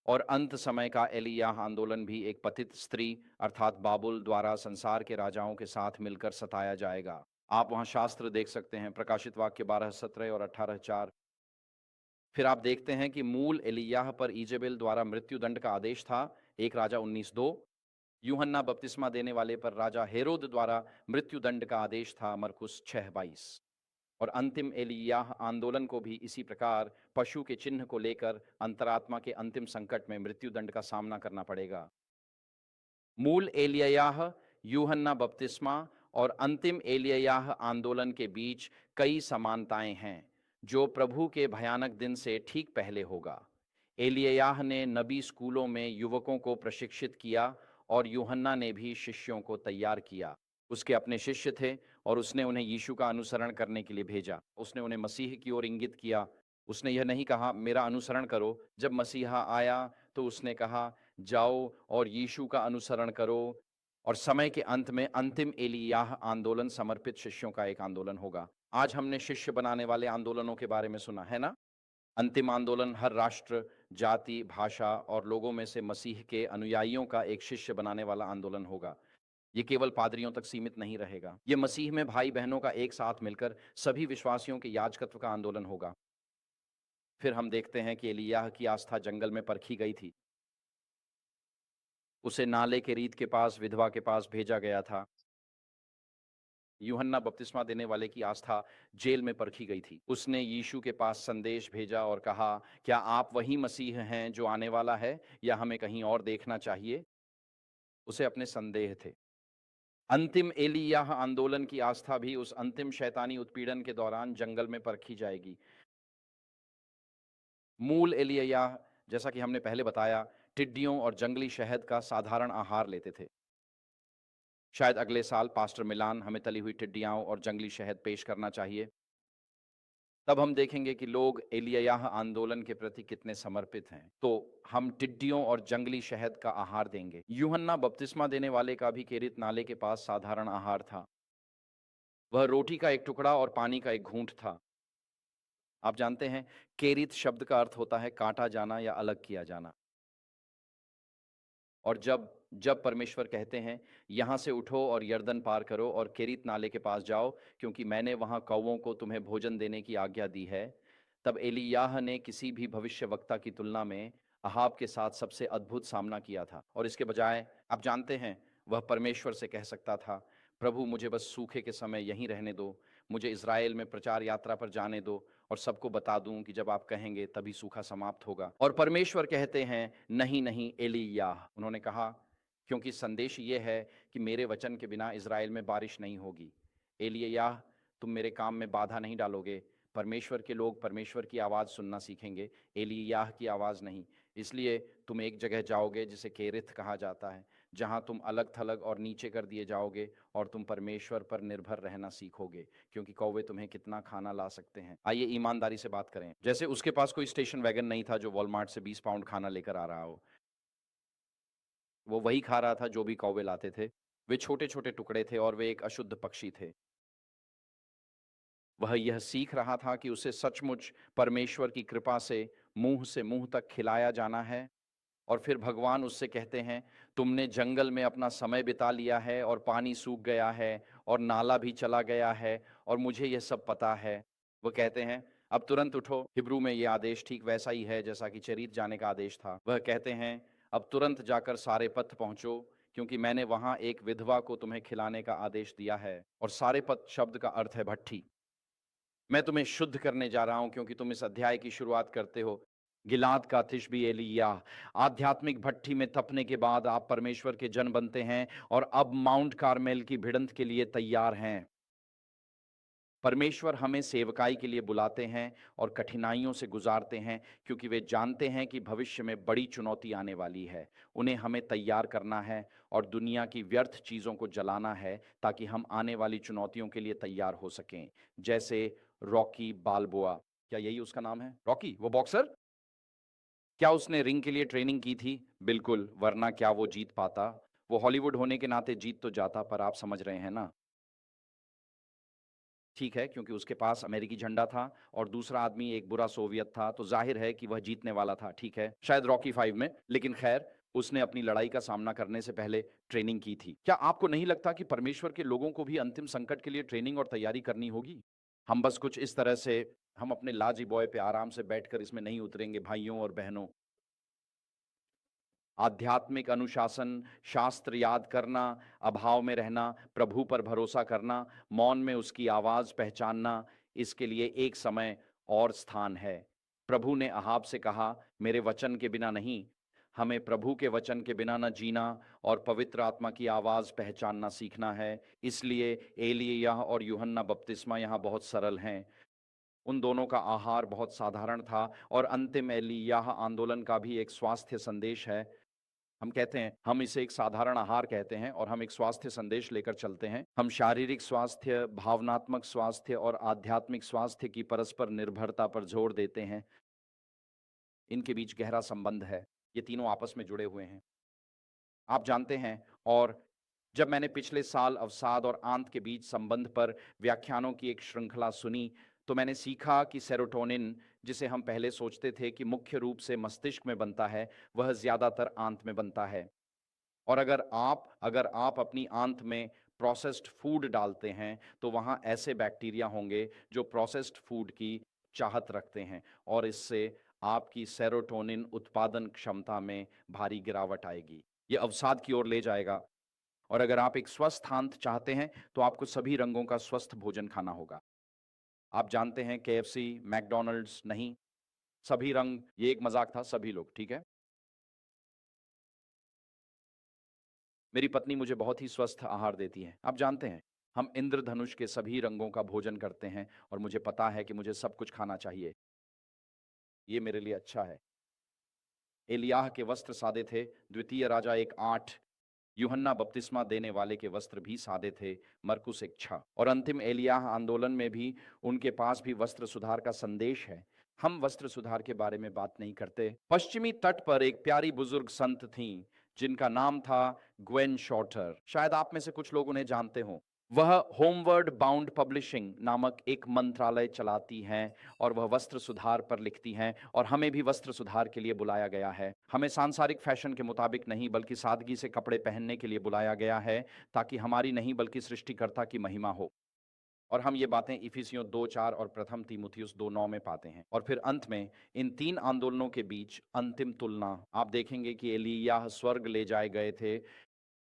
और अंत समय का एलिय्याह आंदोलन भी एक पतित स्त्री अर्थात बाबुल द्वारा संसार के राजाओं के साथ मिलकर सताया जाएगा। आप वहां शास्त्र देख सकते हैं, प्रकाशित वाक्य 12:17 और 18:4। फिर आप देखते हैं कि मूल एलिय्याह पर इजेबेल द्वारा मृत्युदंड का आदेश था, 1 राजा 19:2। यूहन्ना बपतिस्मा देने वाले पर राजा हेरोद द्वारा मृत्युदंड का आदेश था, मरकुस 6:22। और अंतिम एलिय्याह आंदोलन को भी इसी प्रकार पशु के चिन्ह को लेकर अंतरात्मा के अंतिम संकट में मृत्युदंड का सामना करना पड़ेगा। मूल एलिय्याह, यूहन्ना बपतिस्मा और अंतिम एलिय्याह आंदोलन के बीच कई समानताएं हैं, जो प्रभु के भयानक दिन से ठीक पहले होगा। एलिय्याह ने नबी स्कूलों में युवकों को प्रशिक्षित किया और यूहन्ना ने भी शिष्यों को तैयार किया। उसके अपने शिष्य थे और उसने उन्हें यीशु का अनुसरण करने के लिए भेजा। उसने उन्हें मसीह की ओर इंगित किया। उसने यह नहीं कहा मेरा अनुसरण करो। जब मसीहा आया तो उसने कहा जाओ और यीशु का अनुसरण करो। और समय के अंत में अंतिम एलिय्याह आंदोलन समर्पित शिष्यों का एक आंदोलन होगा। आज हमने शिष्य बनाने वाले आंदोलनों के बारे में सुना है ना। अंतिम आंदोलन हर राष्ट्र, जाति, भाषा और लोगों में से मसीह के अनुयायियों का एक शिष्य बनाने वाला आंदोलन होगा। ये केवल पादरियों तक सीमित नहीं रहेगा। ये मसीह में भाई बहनों का एक साथ मिलकर सभी विश्वासियों के याजकत्व का आंदोलन होगा। फिर हम देखते हैं कि एलिय्याह की आस्था जंगल में परखी गई थी। उसे नाले के रीत के पास विधवा के पास भेजा गया था। यूहन्ना बपतिस्मा देने वाले की आस्था जेल में परखी गई थी। उसने यीशु के पास संदेश भेजा और कहा, क्या आप वही मसीह हैं जो आने वाला है, या हमें कहीं और देखना चाहिए? उसे अपने संदेह थे। अंतिम एलिय्याह आंदोलन की आस्था भी उस अंतिम शैतानी उत्पीड़न के दौरान जंगल में परखी जाएगी। मूल एलिय्याह, जैसा कि हमने पहले बताया, टिड्डियों और जंगली शहद का साधारण आहार लेते थे। शायद अगले साल पास्टर मिलान हमें तली हुई टिड्डियां और जंगली शहद पेश करना चाहिए। तब हम देखेंगे कि लोग एलिय्याह आंदोलन के प्रति कितने समर्पित हैं। तो हम टिड्डियों और जंगली शहद का आहार देंगे। यूहन्ना बपतिस्मा देने वाले का भी केरित नाले के पास साधारण आहार था। वह रोटी का एक टुकड़ा और पानी का एक घूंट था। आप जानते हैं, केरित शब्द का अर्थ होता है काटा जाना या अलग किया जाना। और जब जब परमेश्वर कहते हैं, यहाँ से उठो और यरदन पार करो और केरीत नाले के पास जाओ, क्योंकि मैंने वहाँ कौवों को तुम्हें भोजन देने की आज्ञा दी है, तब एलिय्याह ने किसी भी भविष्यवक्ता की तुलना में अहाब के साथ सबसे अद्भुत सामना किया था। और इसके बजाय आप जानते हैं, वह परमेश्वर से कह सकता था, प्रभु मुझे बस सूखे के समय यहीं रहने दो, मुझे इज़राइल में प्रचार यात्रा पर जाने दो और सबको बता दूं कि जब आप कहेंगे तभी सूखा समाप्त होगा। और परमेश्वर कहते हैं, नहीं नहीं एलिय्याह। उन्होंने कहा, क्योंकि संदेश ये है कि मेरे वचन के बिना इज़राइल में बारिश नहीं होगी। एलिय्याह, तुम मेरे काम में बाधा नहीं डालोगे। परमेश्वर के लोग परमेश्वर की आवाज़ सुनना सीखेंगे, एलिय्याह की आवाज़ नहीं। इसलिए तुम एक जगह जाओगे जिसे केरिथ कहा जाता है, जहाँ तुम अलग-थलग और नीचे कर दिए जाओगे और तुम परमेश्वर पर निर्भर रहना सीखोगे, क्योंकि कौवे तुम्हें कितना खाना ला सकते हैं। आइए ईमानदारी से बात करें। जैसे उसके पास कोई स्टेशन वैगन नहीं था जो वॉलमार्ट से 20 पाउंड खाना लेकर आ रहा हो। वो वही खा रहा था जो भी कौवे लाते थे। वे छोटे-छोटे टुकड़े थे और वे एक अशुद्ध पक्षी थे। वह यह सीख रहा था कि उसे सचमुच परमेश्वर की कृपा से मुंह तक खिलाया जाना है। और फिर भगवान उससे कहते हैं, तुमने जंगल में अपना समय बिता लिया है और पानी सूख गया है और नाला भी चला गया है और मुझे यह सब पता है। वो कहते हैं, अब तुरंत उठो। हिब्रू में यह आदेश ठीक वैसा ही है जैसा कि चरीत जाने का आदेश था। वह कहते हैं, अब तुरंत जाकर सारे पथ पहुंचो, क्योंकि मैंने वहां एक विधवा को तुम्हें खिलाने का आदेश दिया है। और सारे पथ शब्द का अर्थ है भट्ठी। मैं तुम्हें शुद्ध करने जा रहा हूं, क्योंकि तुम इस अध्याय की शुरुआत करते हो, गिलाद का तिशबी एलिय्याह। आध्यात्मिक भट्ठी में तपने के बाद आप परमेश्वर के जन बनते हैं और अब माउंट कार्मेल की भिड़ंत के लिए तैयार हैं। परमेश्वर हमें सेवकाई के लिए बुलाते हैं और कठिनाइयों से गुजारते हैं, क्योंकि वे जानते हैं कि भविष्य में बड़ी चुनौती आने वाली है। उन्हें हमें तैयार करना है और दुनिया की व्यर्थ चीज़ों को जलाना है, ताकि हम आने वाली चुनौतियों के लिए तैयार हो सकें। जैसे रॉकी बाल्बोआ, क्या यही उसका नाम है? रॉकी, वो बॉक्सर? क्या उसने रिंग के लिए ट्रेनिंग की थी? बिल्कुल, वरना क्या वो जीत पाता? वो हॉलीवुड होने के नाते जीत तो जाता, पर आप समझ रहे हैं ना? ठीक है, क्योंकि उसके पास अमेरिकी झंडा था और दूसरा आदमी एक बुरा सोवियत था, तो ज़ाहिर है कि वह जीतने वाला था, ठीक है। शायद रॉकी 5 में, लेकिन ख़ैर, उसने अपनी लड़ाई का सामना करने से पहले ट्रेनिंग की थी। क्या आपको नहीं लगता कि परमेश्वर के लोगों को भी अंतिम संकट के लिए ट्रेनिंग और तैयारी करनी होगी? हम बस कुछ इस तरह से हम अपने लाजी बॉय पे आराम से बैठकर इसमें नहीं उतरेंगे भाइयों और बहनों। आध्यात्मिक अनुशासन, शास्त्र याद करना, अभाव में रहना, प्रभु पर भरोसा करना, मौन में उसकी आवाज़ पहचानना, इसके लिए एक समय और स्थान है। प्रभु ने अहाब से कहा, मेरे वचन के बिना नहीं। हमें प्रभु के वचन के बिना न जीना और पवित्र आत्मा की आवाज़ पहचानना सीखना है। इसलिए एलिय्याह और यूहन्ना बपतिस्मा यहाँ बहुत सरल हैं। उन दोनों का आहार बहुत साधारण था और अंतिम एलिय्याह आंदोलन का भी एक स्वास्थ्य संदेश है। हम कहते हैं, हम इसे एक साधारण आहार कहते हैं और हम एक स्वास्थ्य संदेश लेकर चलते हैं। हम शारीरिक स्वास्थ्य, भावनात्मक स्वास्थ्य और आध्यात्मिक स्वास्थ्य की परस्पर निर्भरता पर जोर देते हैं। इनके बीच गहरा संबंध है। ये तीनों आपस में जुड़े हुए हैं। आप जानते हैं, और जब मैंने पिछले साल अवसाद और आंत के बीच संबंध पर व्याख्यानों की एक श्रृंखला सुनी, तो मैंने सीखा कि सेरोटोनिन, जिसे हम पहले सोचते थे कि मुख्य रूप से मस्तिष्क में बनता है, वह ज़्यादातर आंत में बनता है। और अगर आप अपनी आंत में प्रोसेस्ड फूड डालते हैं, तो वहाँ ऐसे बैक्टीरिया होंगे जो प्रोसेस्ड फूड की चाहत रखते हैं और इससे आपकी सेरोटोनिन उत्पादन क्षमता में भारी गिरावट आएगी। ये अवसाद की ओर ले जाएगा। और अगर आप एक स्वस्थ आंत चाहते हैं, तो आपको सभी रंगों का स्वस्थ भोजन खाना होगा। आप जानते हैं, केएफसी, मैकडॉनल्ड्स नहीं, सभी रंग, ये एक मज़ाक था, सभी लोग, ठीक है? मेरी पत्नी मुझे बहुत ही स्वस्थ आहार देती है। आप जानते हैं, हम इंद्रधनुष के सभी रंगों का भोजन करते हैं और मुझे पता है कि मुझे सब कुछ खाना चाहिए। ये मेरे लिए अच्छा है। एलिय्याह के वस्त्र सादे थे, द्वितीय राजा 1:8। यूहन्ना बपतिस्मा देने वाले के वस्त्र भी सादे थे, मरकुस 1:6। और अंतिम एलियाह आंदोलन में भी उनके पास भी वस्त्र सुधार का संदेश है। हम वस्त्र सुधार के बारे में बात नहीं करते। पश्चिमी तट पर एक प्यारी बुजुर्ग संत थीं, जिनका नाम था ग्वेन शॉर्टर। शायद आप में से कुछ लोग उन्हें जानते हों। वह होमवर्ड बाउंड पब्लिशिंग नामक एक मंत्रालय चलाती हैं और वह वस्त्र सुधार पर लिखती हैं, और हमें भी वस्त्र सुधार के लिए बुलाया गया है। हमें सांसारिक फैशन के मुताबिक नहीं, बल्कि सादगी से कपड़े पहनने के लिए बुलाया गया है, ताकि हमारी नहीं बल्कि सृष्टिकर्ता की महिमा हो। और हम ये बातें इफिसियों 2:4 और प्रथम तीमुथियुस 2:9 में पाते हैं। और फिर अंत में इन 3 आंदोलनों के बीच अंतिम तुलना आप देखेंगे कि एलीयाह स्वर्ग ले जाए गए थे,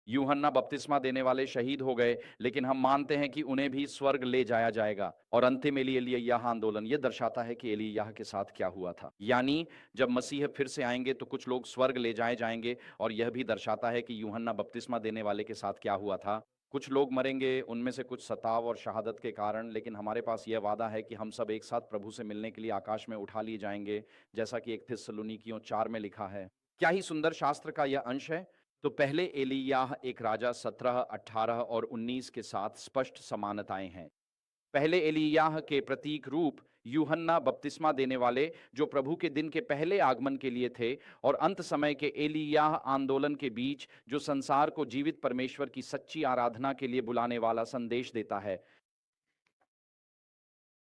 यूहन्ना बपतिस्मा देने वाले शहीद हो गए, लेकिन हम मानते हैं कि उन्हें भी स्वर्ग ले जाया जाएगा। और अंतिम एलिय्याह आंदोलन ये दर्शाता है कि एलिय्याह के साथ क्या हुआ था। यानी जब मसीह फिर से आएंगे तो कुछ लोग स्वर्ग ले जाए जाएंगे, और यह भी दर्शाता है कि यूहन्ना बपतिस्मा देने वाले के साथ क्या हुआ था। कुछ लोग मरेंगे, उनमें से कुछ सताव और शहादत के कारण, लेकिन हमारे पास यह वादा है कि हम सब एक साथ प्रभु से मिलने के लिए आकाश में उठा लिए जाएंगे, जैसा कि 1 थिस्सलुनीकियों 4 में लिखा है। क्या ही सुंदर शास्त्र का यह अंश है। तो पहले एलिय्याह एक राजा 17, 18 और 19 के साथ स्पष्ट समानताएं हैं। पहले एलिय्याह के प्रतीक रूप यूहन्ना बपतिस्मा देने वाले, जो प्रभु के दिन के पहले आगमन के लिए थे, और अंत समय के एलिय्याह आंदोलन के बीच, जो संसार को जीवित परमेश्वर की सच्ची आराधना के लिए बुलाने वाला संदेश देता है।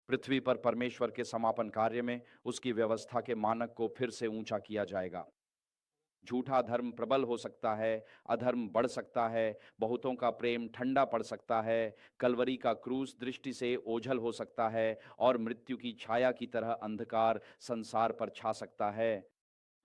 पृथ्वी पर परमेश्वर के समापन कार्य में उसकी व्यवस्था के मानक को फिर से ऊंचा किया जाएगा। झूठा धर्म प्रबल हो सकता है, अधर्म बढ़ सकता है, बहुतों का प्रेम ठंडा पड़ सकता है, कलवरी का क्रूस दृष्टि से ओझल हो सकता है, और मृत्यु की छाया की तरह अंधकार संसार पर छा सकता है।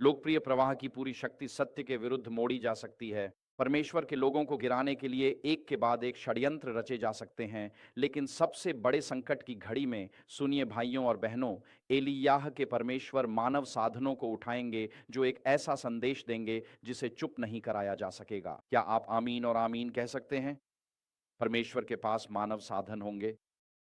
लोकप्रिय प्रवाह की पूरी शक्ति सत्य के विरुद्ध मोड़ी जा सकती है। परमेश्वर के लोगों को गिराने के लिए एक के बाद एक षड्यंत्र रचे जा सकते हैं, लेकिन सबसे बड़े संकट की घड़ी में सुनिए भाइयों और बहनों, एलियाह के परमेश्वर मानव साधनों को उठाएंगे, जो एक ऐसा संदेश देंगे जिसे चुप नहीं कराया जा सकेगा। क्या आप आमीन और आमीन कह सकते हैं? परमेश्वर के पास मानव साधन होंगे।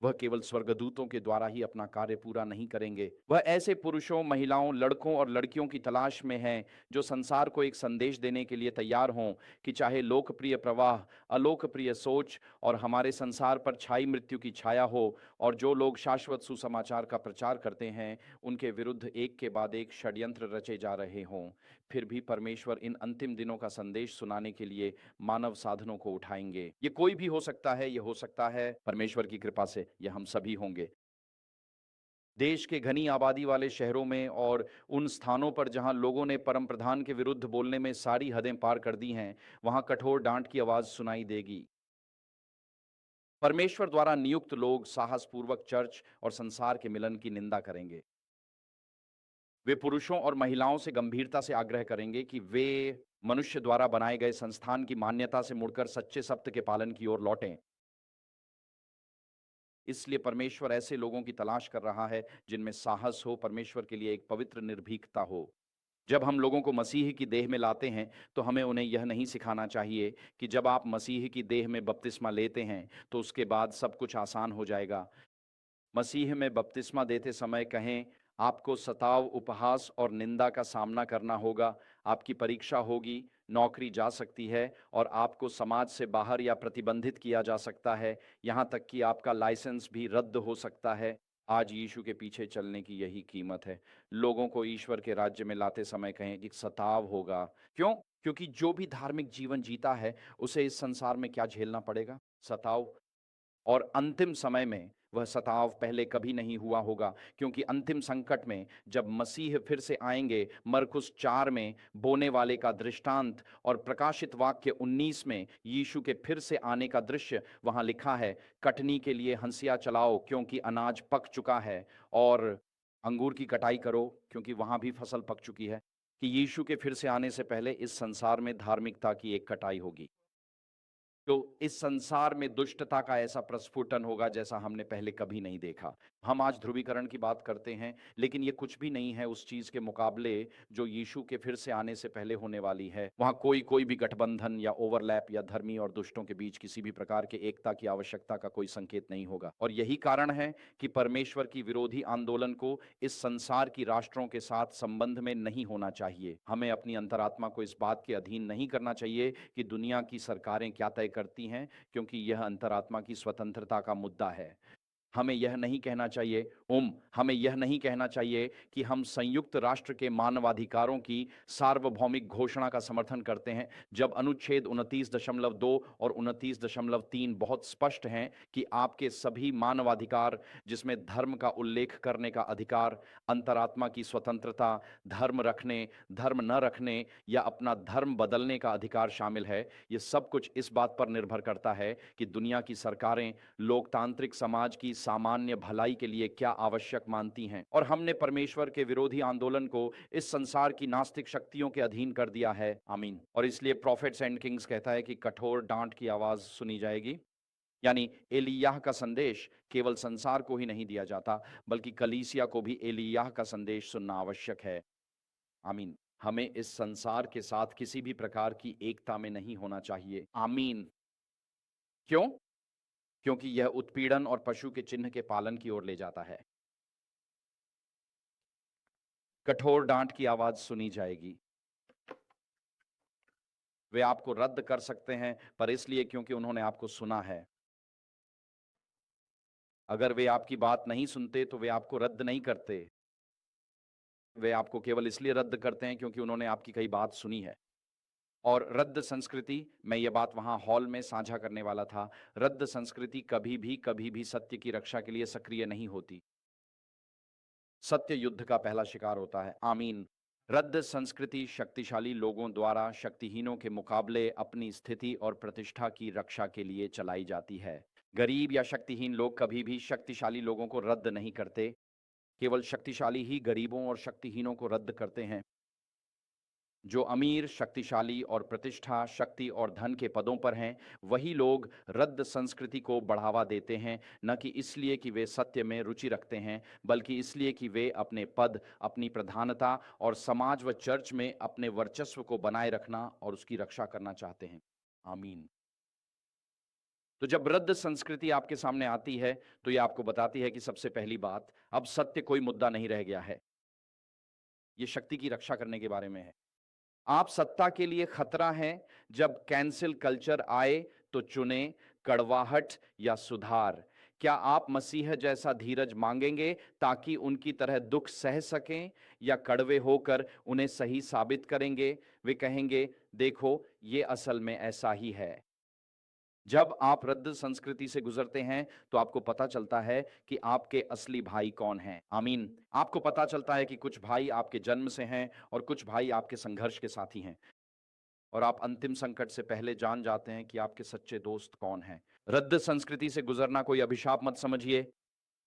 वह केवल स्वर्गदूतों के द्वारा ही अपना कार्य पूरा नहीं करेंगे। वह ऐसे पुरुषों, महिलाओं, लड़कों और लड़कियों की तलाश में हैं, जो संसार को एक संदेश देने के लिए तैयार हों, कि चाहे लोकप्रिय प्रवाह, अलोकप्रिय सोच और हमारे संसार पर छाई मृत्यु की छाया हो, और जो लोग शाश्वत सुसमाचार का प्रचार करते हैं, उनके विरुद्ध एक के बाद एक षड्यंत्र रचे जा रहे हों, फिर भी परमेश्वर इन अंतिम दिनों का संदेश सुनाने के लिए मानव साधनों को उठाएंगे। ये कोई भी हो सकता है, ये हो सकता है परमेश्वर की कृपा से ये हम सभी होंगे। देश के घनी आबादी वाले शहरों में और उन स्थानों पर जहां लोगों ने परम प्रधान के विरुद्ध बोलने में सारी हदें पार कर दी हैं, वहां कठोर डांट की आवाज सुनाई देगी। परमेश्वर द्वारा नियुक्त लोग साहसपूर्वक चर्च और संसार के मिलन की निंदा करेंगे। वे पुरुषों और महिलाओं से गंभीरता से आग्रह करेंगे कि वे मनुष्य द्वारा बनाए गए संस्थान की मान्यता से मुड़कर सच्चे सत्य के पालन की ओर लौटें। इसलिए परमेश्वर ऐसे लोगों की तलाश कर रहा है जिनमें साहस हो, परमेश्वर के लिए एक पवित्र निर्भीकता हो। जब हम लोगों को मसीह की देह में लाते हैं, तो हमें उन्हें यह नहीं सिखाना चाहिए कि जब आप मसीह की देह में बपतिस्मा लेते हैं तो उसके बाद सब कुछ आसान हो जाएगा। मसीह में बपतिस्मा देते समय कहें, आपको सताव, उपहास और निंदा का सामना करना होगा, आपकी परीक्षा होगी, नौकरी जा सकती है, और आपको समाज से बाहर या प्रतिबंधित किया जा सकता है, यहाँ तक कि आपका लाइसेंस भी रद्द हो सकता है। आज यीशु के पीछे चलने की यही कीमत है। लोगों को ईश्वर के राज्य में लाते समय कहें कि सताव होगा। क्यों? क्योंकि जो भी धार्मिक जीवन जीता है, उसे इस संसार में क्या झेलना पड़ेगा? सताव। और अंतिम समय में वह सताव पहले कभी नहीं हुआ होगा, क्योंकि अंतिम संकट में जब मसीह फिर से आएंगे, मरकुस 4 में बोने वाले का दृष्टांत और प्रकाशित वाक्य 19 में यीशु के फिर से आने का दृश्य वहां लिखा है, कटनी के लिए हंसिया चलाओ क्योंकि अनाज पक चुका है, और अंगूर की कटाई करो क्योंकि वहां भी फसल पक चुकी है। कि यीशु के फिर से आने से पहले इस संसार में धार्मिकता की एक कटाई होगी। तो इस संसार में दुष्टता का ऐसा प्रस्फुटन होगा जैसा हमने पहले कभी नहीं देखा। हम आज ध्रुवीकरण की बात करते हैं, लेकिन ये कुछ भी नहीं है उस चीज़ के मुकाबले जो यीशु के फिर से आने से पहले होने वाली है। वहाँ कोई भी गठबंधन या ओवरलैप या धर्मी और दुष्टों के बीच किसी भी प्रकार के एकता की आवश्यकता का कोई संकेत नहीं होगा। और यही कारण है कि परमेश्वर की विरोधी आंदोलन को इस संसार की राष्ट्रों के साथ संबंध में नहीं होना चाहिए। हमें अपनी अंतरात्मा को इस बात के अधीन नहीं करना चाहिए कि दुनिया की सरकारें क्या तय करती हैं, क्योंकि यह अंतरात्मा की स्वतंत्रता का मुद्दा है। हमें यह नहीं कहना चाहिए हमें यह नहीं कहना चाहिए कि हम संयुक्त राष्ट्र के मानवाधिकारों की सार्वभौमिक घोषणा का समर्थन करते हैं, जब अनुच्छेद 29.2 और 29.3 बहुत स्पष्ट हैं कि आपके सभी मानवाधिकार, जिसमें धर्म का उल्लेख करने का अधिकार, अंतरात्मा की स्वतंत्रता, धर्म रखने, धर्म न रखने या अपना धर्म बदलने का अधिकार शामिल है। ये सब कुछ इस बात पर निर्भर करता है कि दुनिया की सरकारें लोकतांत्रिक समाज की सामान्य भलाई के लिए क्या आवश्यक मानती हैं। और हमने परमेश्वर के विरोधी आंदोलन को इस संसार की नास्तिक शक्तियों के अधीन कर दिया है। आमीन। और इसलिए प्रॉफिट्स एंड किंग्स कहता है कि कठोर डांट की आवाज सुनी जाएगी। यानी एलियाह का संदेश केवल संसार को ही नहीं दिया जाता, बल्कि कलीसिया को भी एलियाह का संदेश सुनना आवश्यक है। आमीन। हमें इस संसार के साथ किसी भी प्रकार की एकता में नहीं होना चाहिए। आमीन। क्यों? क्योंकि यह उत्पीड़न और पशु के चिन्ह के पालन की ओर ले जाता है। कठोर डांट की आवाज सुनी जाएगी। वे आपको रद्द कर सकते हैं, पर इसलिए क्योंकि उन्होंने आपको सुना है। अगर वे आपकी बात नहीं सुनते तो वे आपको रद्द नहीं करते। वे आपको केवल इसलिए रद्द करते हैं क्योंकि उन्होंने आपकी कई बात सुनी है। और रद्द संस्कृति, मैं ये बात वहां हॉल में साझा करने वाला था, रद्द संस्कृति कभी भी सत्य की रक्षा के लिए सक्रिय नहीं होती। सत्य युद्ध का पहला शिकार होता है। आमीन। रद्द संस्कृति शक्तिशाली लोगों द्वारा शक्तिहीनों के मुकाबले अपनी स्थिति और प्रतिष्ठा की रक्षा के लिए चलाई जाती है। गरीब या शक्तिहीन लोग कभी भी शक्तिशाली लोगों को रद्द नहीं करते। केवल शक्तिशाली ही गरीबों और शक्तिहीनों को रद्द करते हैं। जो अमीर, शक्तिशाली और प्रतिष्ठा, शक्ति और धन के पदों पर हैं, वही लोग रद्द संस्कृति को बढ़ावा देते हैं, न कि इसलिए कि वे सत्य में रुचि रखते हैं, बल्कि इसलिए कि वे अपने पद, अपनी प्रधानता और समाज व चर्च में अपने वर्चस्व को बनाए रखना और उसकी रक्षा करना चाहते हैं। आमीन। तो जब रद्द संस्कृति आपके सामने आती है, तो ये आपको बताती है कि सबसे पहली बात, अब सत्य कोई मुद्दा नहीं रह गया है। ये शक्ति की रक्षा करने के बारे में है। आप सत्ता के लिए खतरा हैं। जब कैंसिल कल्चर आए तो चुने कड़वाहट या सुधार। क्या आप मसीह जैसा धीरज मांगेंगे ताकि उनकी तरह दुख सह सकें, या कड़वे होकर उन्हें सही साबित करेंगे? वे कहेंगे, देखो ये असल में ऐसा ही है। जब आप रद्द संस्कृति से गुजरते हैं तो आपको पता चलता है कि आपके असली भाई कौन हैं। आमीन। आपको पता चलता है कि कुछ भाई आपके जन्म से हैं और कुछ भाई आपके संघर्ष के साथी हैं। और आप अंतिम संकट से पहले जान जाते हैं कि आपके सच्चे दोस्त कौन हैं। रद्द संस्कृति से गुजरना कोई अभिशाप मत समझिए,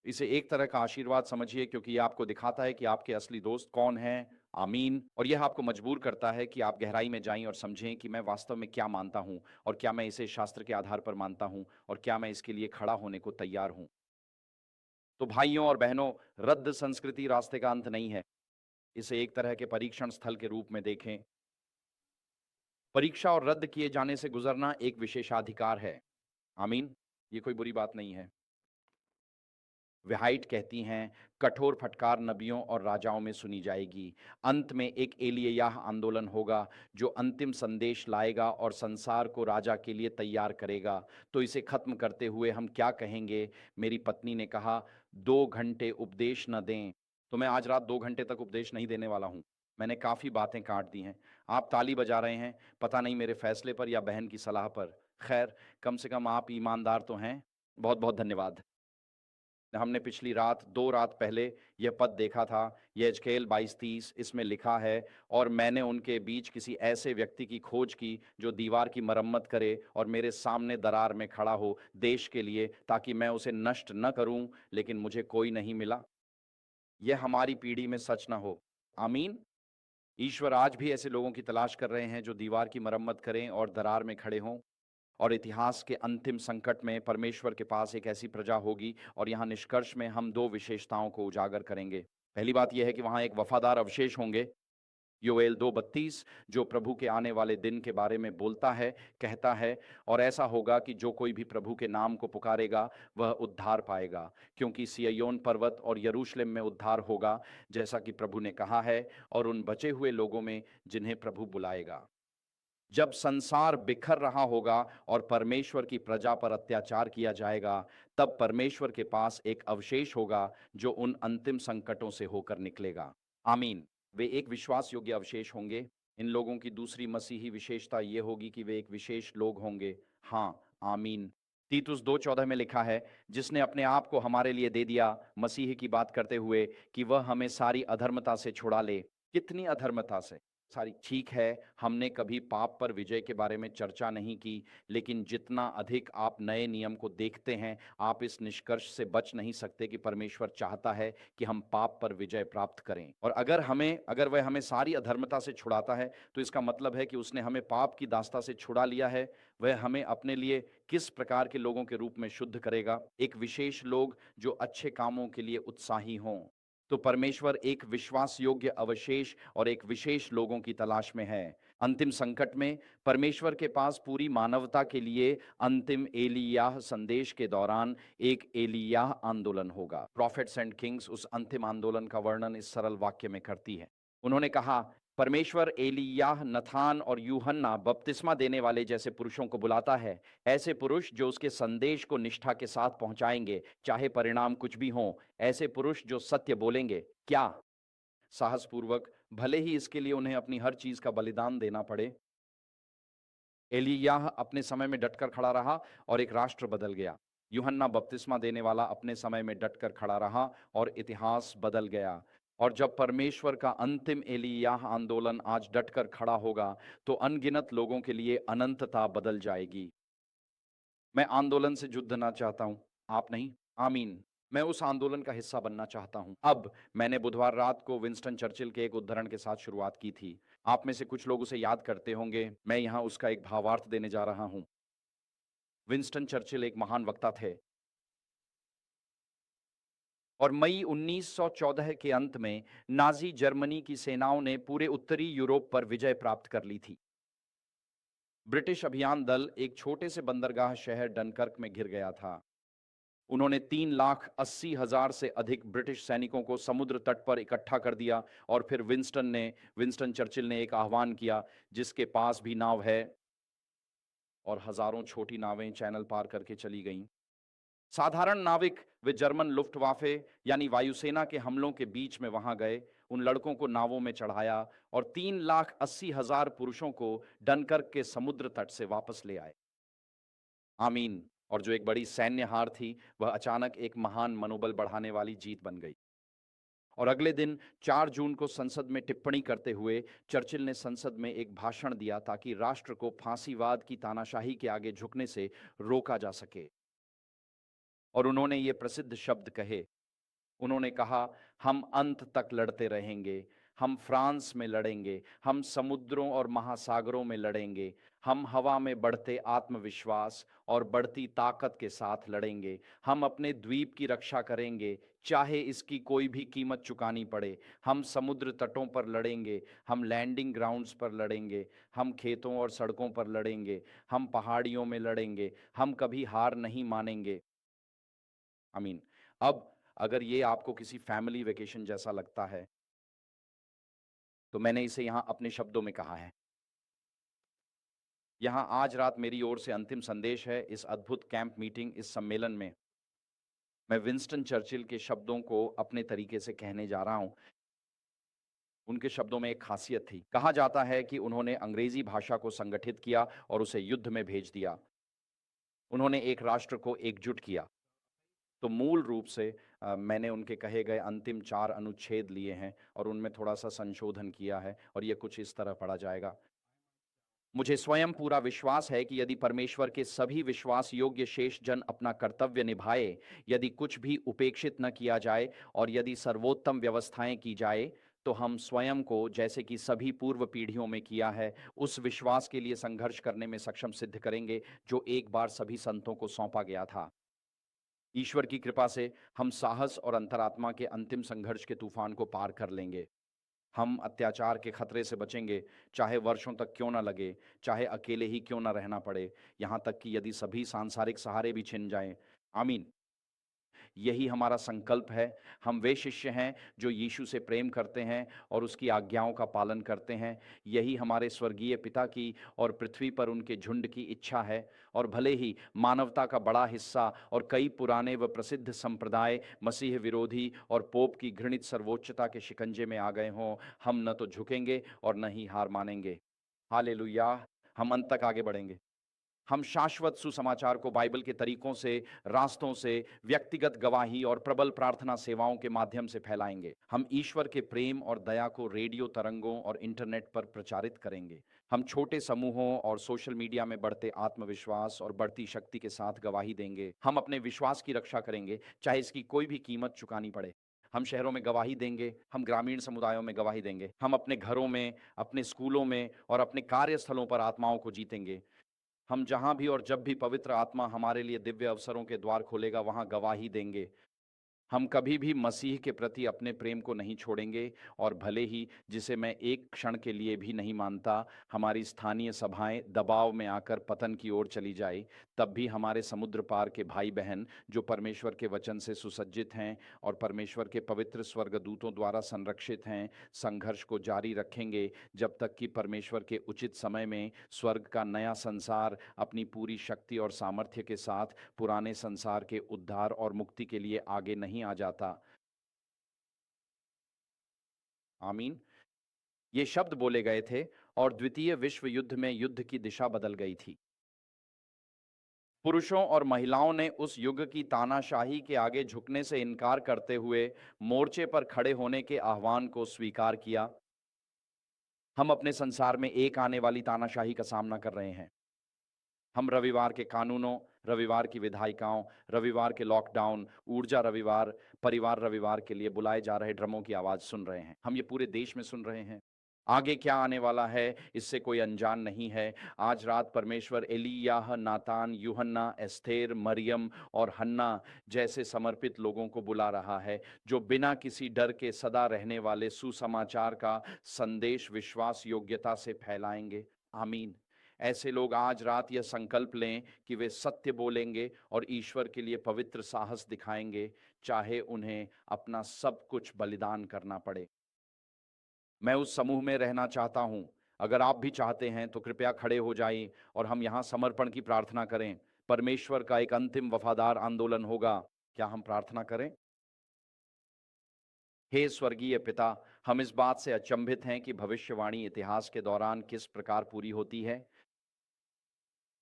इसे एक तरह का आशीर्वाद समझिए, क्योंकि ये आपको दिखाता है कि आपके असली दोस्त कौन हैं। आमीन। और यह आपको मजबूर करता है कि आप गहराई में जाएं और समझें कि मैं वास्तव में क्या मानता हूं, और क्या मैं इसे शास्त्र के आधार पर मानता हूं, और क्या मैं इसके लिए खड़ा होने को तैयार हूं। तो भाइयों और बहनों, रद्द संस्कृति रास्ते का अंत नहीं है। इसे एक तरह के परीक्षण स्थल के रूप में देखें। परीक्षा और रद्द किए जाने से गुजरना एक विशेषाधिकार है। आमीन। ये कोई बुरी बात नहीं है। व्हाइट कहती हैं, कठोर फटकार नबियों और राजाओं में सुनी जाएगी। अंत में एक एलिय्याह आंदोलन होगा जो अंतिम संदेश लाएगा और संसार को राजा के लिए तैयार करेगा। तो इसे खत्म करते हुए हम क्या कहेंगे? मेरी पत्नी ने कहा, 2 घंटे उपदेश न दें। तो मैं आज रात 2 घंटे तक उपदेश नहीं देने वाला हूँ। मैंने काफ़ी बातें काट दी हैं। आप ताली बजा रहे हैं, पता नहीं मेरे फैसले पर या बहन की सलाह पर। खैर, कम से कम आप ईमानदार तो हैं। बहुत बहुत धन्यवाद। हमने पिछली रात 2 रात पहले यह पद देखा था, यहेजकेल 22:30। इसमें लिखा है, और मैंने उनके बीच किसी ऐसे व्यक्ति की खोज की जो दीवार की मरम्मत करे और मेरे सामने दरार में खड़ा हो देश के लिए, ताकि मैं उसे नष्ट न करूं, लेकिन मुझे कोई नहीं मिला। यह हमारी पीढ़ी में सच ना हो। आमीन। ईश्वर आज भी ऐसे लोगों की तलाश कर रहे हैं जो दीवार की मरम्मत करें और दरार में खड़े हों। और इतिहास के अंतिम संकट में परमेश्वर के पास एक ऐसी प्रजा होगी। और यहाँ निष्कर्ष में हम दो विशेषताओं को उजागर करेंगे। पहली बात यह है कि वहाँ एक वफादार अवशेष होंगे, योएल 2:32, जो प्रभु के आने वाले दिन के बारे में बोलता है, कहता है, और ऐसा होगा कि जो कोई भी प्रभु के नाम को पुकारेगा वह उद्धार पाएगा, क्योंकि सिय्योन पर्वत और यरूशलेम में उद्धार होगा, जैसा कि प्रभु ने कहा है, और उन बचे हुए लोगों में जिन्हें प्रभु बुलाएगा। जब संसार बिखर रहा होगा और परमेश्वर की प्रजा पर अत्याचार किया जाएगा, तब परमेश्वर के पास एक अवशेष होगा जो उन अंतिम संकटों से होकर निकलेगा। आमीन। वे एक विश्वास योग्य अवशेष होंगे। इन लोगों की दूसरी मसीही विशेषता ये होगी कि वे एक विशेष लोग होंगे। हाँ, आमीन। तीतुस 2:14 में लिखा है, जिसने अपने आप को हमारे लिए दे दिया, मसीह की बात करते हुए, कि वह हमें सारी अधर्मता से छुड़ा ले। कितनी अधर्मता से? सारी। ठीक है, हमने कभी पाप पर विजय के बारे में चर्चा नहीं की, लेकिन जितना अधिक आप नए नियम को देखते हैं, आप इस निष्कर्ष से बच नहीं सकते कि परमेश्वर चाहता है कि हम पाप पर विजय प्राप्त करें। और अगर वह हमें सारी अधर्मता से छुड़ाता है, तो इसका मतलब है कि उसने हमें पाप की दास्ता से छुड़ा लिया है। वह हमें अपने लिए किस प्रकार के लोगों के रूप में शुद्ध करेगा? एक विशेष लोग जो अच्छे कामों के लिए उत्साही हों। तो परमेश्वर एक विश्वास योग्य अवशेष और एक विशेष लोगों की तलाश में है। अंतिम संकट में परमेश्वर के पास पूरी मानवता के लिए अंतिम एलियाह संदेश के दौरान एक एलियाह आंदोलन होगा। प्रॉफिट्स एंड किंग्स उस अंतिम आंदोलन का वर्णन इस सरल वाक्य में करती है। उन्होंने कहा, परमेश्वर एलियाह, नथान और यूहन्ना बपतिस्मा देने वाले जैसे पुरुषों को बुलाता है, ऐसे पुरुष जो उसके संदेश को निष्ठा के साथ पहुंचाएंगे, चाहे परिणाम कुछ भी हो। ऐसे पुरुष जो सत्य बोलेंगे, क्या साहसपूर्वक, भले ही इसके लिए उन्हें अपनी हर चीज का बलिदान देना पड़े। एलियाह अपने समय में डटकर खड़ा रहा और एक राष्ट्र बदल गया। यूहन्ना बपतिस्मा देने वाला अपने समय में डटकर खड़ा रहा और इतिहास बदल गया। और जब परमेश्वर का अंतिम एलियाह आंदोलन आज डटकर खड़ा होगा, तो अनगिनत लोगों के लिए अनंतता बदल जाएगी। मैं आंदोलन से जुड़ना चाहता हूं, आप नहीं। आमीन। मैं उस आंदोलन का हिस्सा बनना चाहता हूं। अब मैंने बुधवार रात को विंस्टन चर्चिल के एक उद्धरण के साथ शुरुआत की थी। आप में से कुछ लोग उसे याद करते होंगे। मैं यहां उसका एक भावार्थ देने जा रहा हूं। विंस्टन चर्चिल एक महान वक्ता थे और मई 1914 के अंत में नाजी जर्मनी की सेनाओं ने पूरे उत्तरी यूरोप पर विजय प्राप्त कर ली थी। ब्रिटिश अभियान दल एक छोटे से बंदरगाह शहर डनकर्क में घिर गया था। उन्होंने 3,80,000 से अधिक ब्रिटिश सैनिकों को समुद्र तट पर इकट्ठा कर दिया और फिर विंस्टन चर्चिल ने एक आह्वान किया, जिसके पास भी नाव है, और हजारों छोटी नावें चैनल पार करके चली गईं। साधारण नाविक वे जर्मन लुफ्टवाफे यानी वायुसेना के हमलों के बीच में वहां गए, उन लड़कों को नावों में चढ़ाया और 3,80,000 पुरुषों को डनकर्क के समुद्र तट से वापस ले आए। आमीन। और जो एक बड़ी सैन्य हार थी, वह अचानक एक महान मनोबल बढ़ाने वाली जीत बन गई। और अगले दिन 4 जून को संसद में टिप्पणी करते हुए चर्चिल ने संसद में एक भाषण दिया, ताकि राष्ट्र को फांसीवाद की तानाशाही के आगे झुकने से रोका जा सके। और उन्होंने ये प्रसिद्ध शब्द कहे। उन्होंने कहा, हम अंत तक लड़ते रहेंगे, हम फ्रांस में लड़ेंगे, हम समुद्रों और महासागरों में लड़ेंगे, हम हवा में बढ़ते आत्मविश्वास और बढ़ती ताकत के साथ लड़ेंगे, हम अपने द्वीप की रक्षा करेंगे, चाहे इसकी कोई भी कीमत चुकानी पड़े। हम समुद्र तटों पर लड़ेंगे, हम लैंडिंग ग्राउंड्स पर लड़ेंगे, हम खेतों और सड़कों पर लड़ेंगे, हम पहाड़ियों में लड़ेंगे, हम कभी हार नहीं मानेंगे। आमीन। अब अगर ये आपको किसी फैमिली वेकेशन जैसा लगता है, तो मैंने इसे यहां अपने शब्दों में कहा है। यहां आज रात मेरी ओर से अंतिम संदेश है। इस अद्भुत कैंप मीटिंग, इस सम्मेलन में मैं विंस्टन चर्चिल के शब्दों को अपने तरीके से कहने जा रहा हूं। उनके शब्दों में एक खासियत थी। कहा जाता है कि उन्होंने अंग्रेजी भाषा को संगठित किया और उसे युद्ध में भेज दिया। उन्होंने एक राष्ट्र को एकजुट किया। तो मूल रूप से मैंने उनके कहे गए अंतिम 4 अनुच्छेद लिए हैं और उनमें थोड़ा-सा संशोधन किया है, और ये कुछ इस तरह पढ़ा जाएगा। मुझे स्वयं पूरा विश्वास है कि यदि परमेश्वर के सभी विश्वास योग्य शेष जन अपना कर्तव्य निभाए, यदि कुछ भी उपेक्षित न किया जाए और यदि सर्वोत्तम व्यवस्थाएं की जाए, तो हम स्वयं को, जैसे कि सभी पूर्व पीढ़ियों में किया है, उस विश्वास के लिए संघर्ष करने में सक्षम सिद्ध करेंगे जो एक बार सभी संतों को सौंपा गया था। ईश्वर की कृपा से हम साहस और अंतरात्मा के अंतिम संघर्ष के तूफान को पार कर लेंगे। हम अत्याचार के खतरे से बचेंगे, चाहे वर्षों तक क्यों ना लगे, चाहे अकेले ही क्यों ना रहना पड़े, यहाँ तक कि यदि सभी सांसारिक सहारे भी छिन जाएं। आमीन। यही हमारा संकल्प है। हम वे शिष्य हैं जो यीशु से प्रेम करते हैं और उसकी आज्ञाओं का पालन करते हैं। यही हमारे स्वर्गीय पिता की और पृथ्वी पर उनके झुंड की इच्छा है। और भले ही मानवता का बड़ा हिस्सा और कई पुराने व प्रसिद्ध संप्रदाय मसीह विरोधी और पोप की घृणित सर्वोच्चता के शिकंजे में आ गए हों, हम न तो झुकेंगे और न ही हार मानेंगे। हालेलुया! हम अंत तक आगे बढ़ेंगे। हम शाश्वत सुसमाचार को बाइबल के तरीकों से, रास्तों से, व्यक्तिगत गवाही और प्रबल प्रार्थना सेवाओं के माध्यम से फैलाएंगे। हम ईश्वर के प्रेम और दया को रेडियो तरंगों और इंटरनेट पर प्रचारित करेंगे। हम छोटे समूहों और सोशल मीडिया में बढ़ते आत्मविश्वास और बढ़ती शक्ति के साथ गवाही देंगे। हम अपने विश्वास की रक्षा करेंगे, चाहे इसकी कोई भी कीमत चुकानी पड़े। हम शहरों में गवाही देंगे, हम ग्रामीण समुदायों में गवाही देंगे, हम अपने घरों में, अपने स्कूलों में और अपने कार्यस्थलों पर आत्माओं को जीतेंगे। हम जहाँ भी और जब भी पवित्र आत्मा हमारे लिए दिव्य अवसरों के द्वार खोलेगा, वहाँ गवाही देंगे। हम कभी भी मसीह के प्रति अपने प्रेम को नहीं छोड़ेंगे, और भले ही, जिसे मैं एक क्षण के लिए भी नहीं मानता, हमारी स्थानीय सभाएं दबाव में आकर पतन की ओर चली जाए, तब भी हमारे समुद्र पार के भाई बहन जो परमेश्वर के वचन से सुसज्जित हैं और परमेश्वर के पवित्र स्वर्गदूतों द्वारा संरक्षित हैं, संघर्ष को जारी रखेंगे जब तक कि परमेश्वर के उचित समय में स्वर्ग का नया संसार अपनी पूरी शक्ति और सामर्थ्य के साथ पुराने संसार के उद्धार और मुक्ति के लिए आगे नहीं आ जाता। आमीन। ये शब्द बोले गए थे और द्वितीय विश्व युद्ध में युद्ध की दिशा बदल गई थी। पुरुषों और महिलाओं ने उस युग की तानाशाही के आगे झुकने से इनकार करते हुए मोर्चे पर खड़े होने के आह्वान को स्वीकार किया। हम अपने संसार में एक आने वाली तानाशाही का सामना कर रहे हैं। हम रविवार के कानूनों, रविवार की विधायिकाओं, रविवार के लॉकडाउन, ऊर्जा रविवार, परिवार रविवार के लिए बुलाए जा रहे ड्रमों की आवाज सुन रहे हैं। हम ये पूरे देश में सुन रहे हैं। आगे क्या आने वाला है, इससे कोई अनजान नहीं है। आज रात परमेश्वर एलीयाह, नातान, यूहन्ना, एस्थेर, मरियम और हन्ना जैसे समर्पित लोगों को बुला रहा है, जो बिना किसी डर के सदा रहने वाले सुसमाचार का संदेश विश्वास योग्यता से फैलाएंगे। आमीन। ऐसे लोग आज रात यह संकल्प लें कि वे सत्य बोलेंगे और ईश्वर के लिए पवित्र साहस दिखाएंगे, चाहे उन्हें अपना सब कुछ बलिदान करना पड़े। मैं उस समूह में रहना चाहता हूं। अगर आप भी चाहते हैं तो कृपया खड़े हो जाइए और हम यहां समर्पण की प्रार्थना करें। परमेश्वर का एक अंतिम वफादार आंदोलन होगा। क्या हम प्रार्थना करें? हे स्वर्गीय पिता, हम इस बात से अचंभित हैं कि भविष्यवाणी इतिहास के दौरान किस प्रकार पूरी होती है।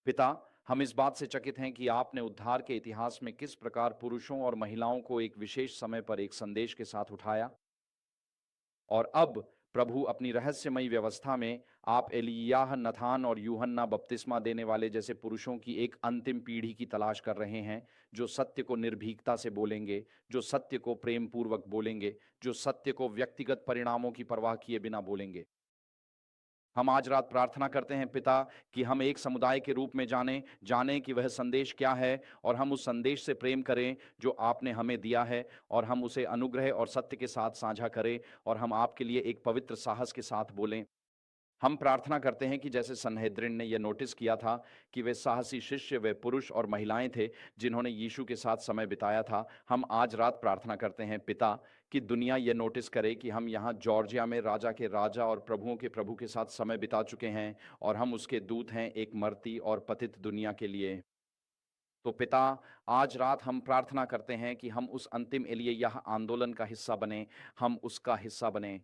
पिता, हम इस बात से चकित हैं कि आपने उद्धार के इतिहास में किस प्रकार पुरुषों और महिलाओं को एक विशेष समय पर एक संदेश के साथ उठाया, और अब प्रभु अपनी रहस्यमयी व्यवस्था में आप एलियाह, नथान और यूहन्ना बपतिस्मा देने वाले जैसे पुरुषों की एक अंतिम पीढ़ी की तलाश कर रहे हैं, जो सत्य को निर्भीकता से बोलेंगे, जो सत्य को प्रेम पूर्वक बोलेंगे, जो सत्य को व्यक्तिगत परिणामों की परवाह किए बिना बोलेंगे। हम आज रात प्रार्थना करते हैं पिता, कि हम एक समुदाय के रूप में जानें कि वह संदेश क्या है, और हम उस संदेश से प्रेम करें जो आपने हमें दिया है, और हम उसे अनुग्रह और सत्य के साथ साझा करें, और हम आपके लिए एक पवित्र साहस के साथ बोलें। हम प्रार्थना करते हैं कि जैसे सन्हेद्रिन ने यह नोटिस किया था कि वे साहसी शिष्य, वे पुरुष और महिलाएं थे जिन्होंने यीशु के साथ समय बिताया था। हम आज रात प्रार्थना करते हैं पिता, कि दुनिया यह नोटिस करे कि हम यहाँ जॉर्जिया में राजा के राजा और प्रभुओं के प्रभु के साथ समय बिता चुके हैं, और हम उसके दूत हैं एक मरती और पतित दुनिया के लिए। तो पिता, आज रात हम प्रार्थना करते हैं कि हम उस अंतिम एलिय्याह आंदोलन का हिस्सा बने, हम उसका हिस्सा बने।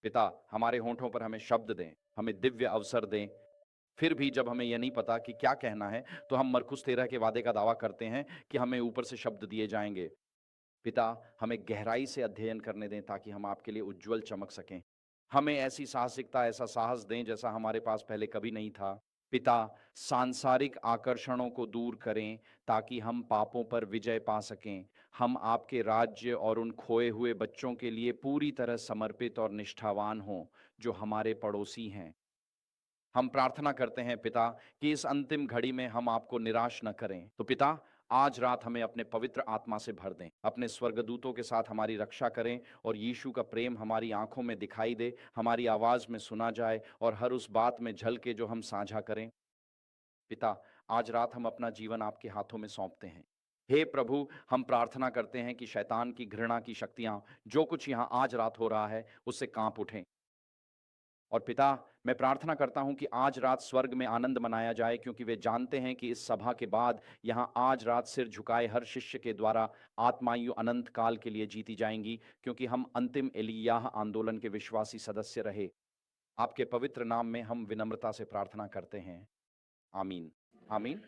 पिता, हमारे होंठों पर हमें शब्द दें, हमें दिव्य अवसर दें। फिर भी जब हमें यह नहीं पता कि क्या कहना है, तो हम मरकुस 13 के वादे का दावा करते हैं कि हमें ऊपर से शब्द दिए जाएंगे। पिता, हमें गहराई से अध्ययन करने दें ताकि हम आपके लिए उज्जवल चमक सकें। हमें ऐसी साहसिकता, ऐसा साहस दें जैसा हमारे पास पहले कभी नहीं था। पिता, सांसारिक आकर्षणों को दूर करें ताकि हम पापों पर विजय पा सकें। हम आपके राज्य और उन खोए हुए बच्चों के लिए पूरी तरह समर्पित और निष्ठावान हों, जो हमारे पड़ोसी हैं। हम प्रार्थना करते हैं पिता कि इस अंतिम घड़ी में हम आपको निराश न करें। तो पिता, आज रात हमें अपने पवित्र आत्मा से भर दें। अपने स्वर्गदूतों के साथ हमारी रक्षा करें और यीशु का प्रेम हमारी आंखों में दिखाई दे, हमारी आवाज में सुना जाए और हर उस बात में झलके जो हम साझा करें। पिता, आज रात हम अपना जीवन आपके हाथों में सौंपते हैं। हे प्रभु, हम प्रार्थना करते हैं कि शैतान की घृणा की शक्तियां, जो कुछ यहाँ आज रात हो रहा है, उससे कांप उठें। और पिता, मैं प्रार्थना करता हूं कि आज रात स्वर्ग में आनंद मनाया जाए, क्योंकि वे जानते हैं कि इस सभा के बाद यहां आज रात सिर झुकाए हर शिष्य के द्वारा आत्मायु अनंत काल के लिए जीती जाएंगी, क्योंकि हम अंतिम एलियाह आंदोलन के विश्वासी सदस्य रहे। आपके पवित्र नाम में हम विनम्रता से प्रार्थना करते हैं। आमीन। आमीन।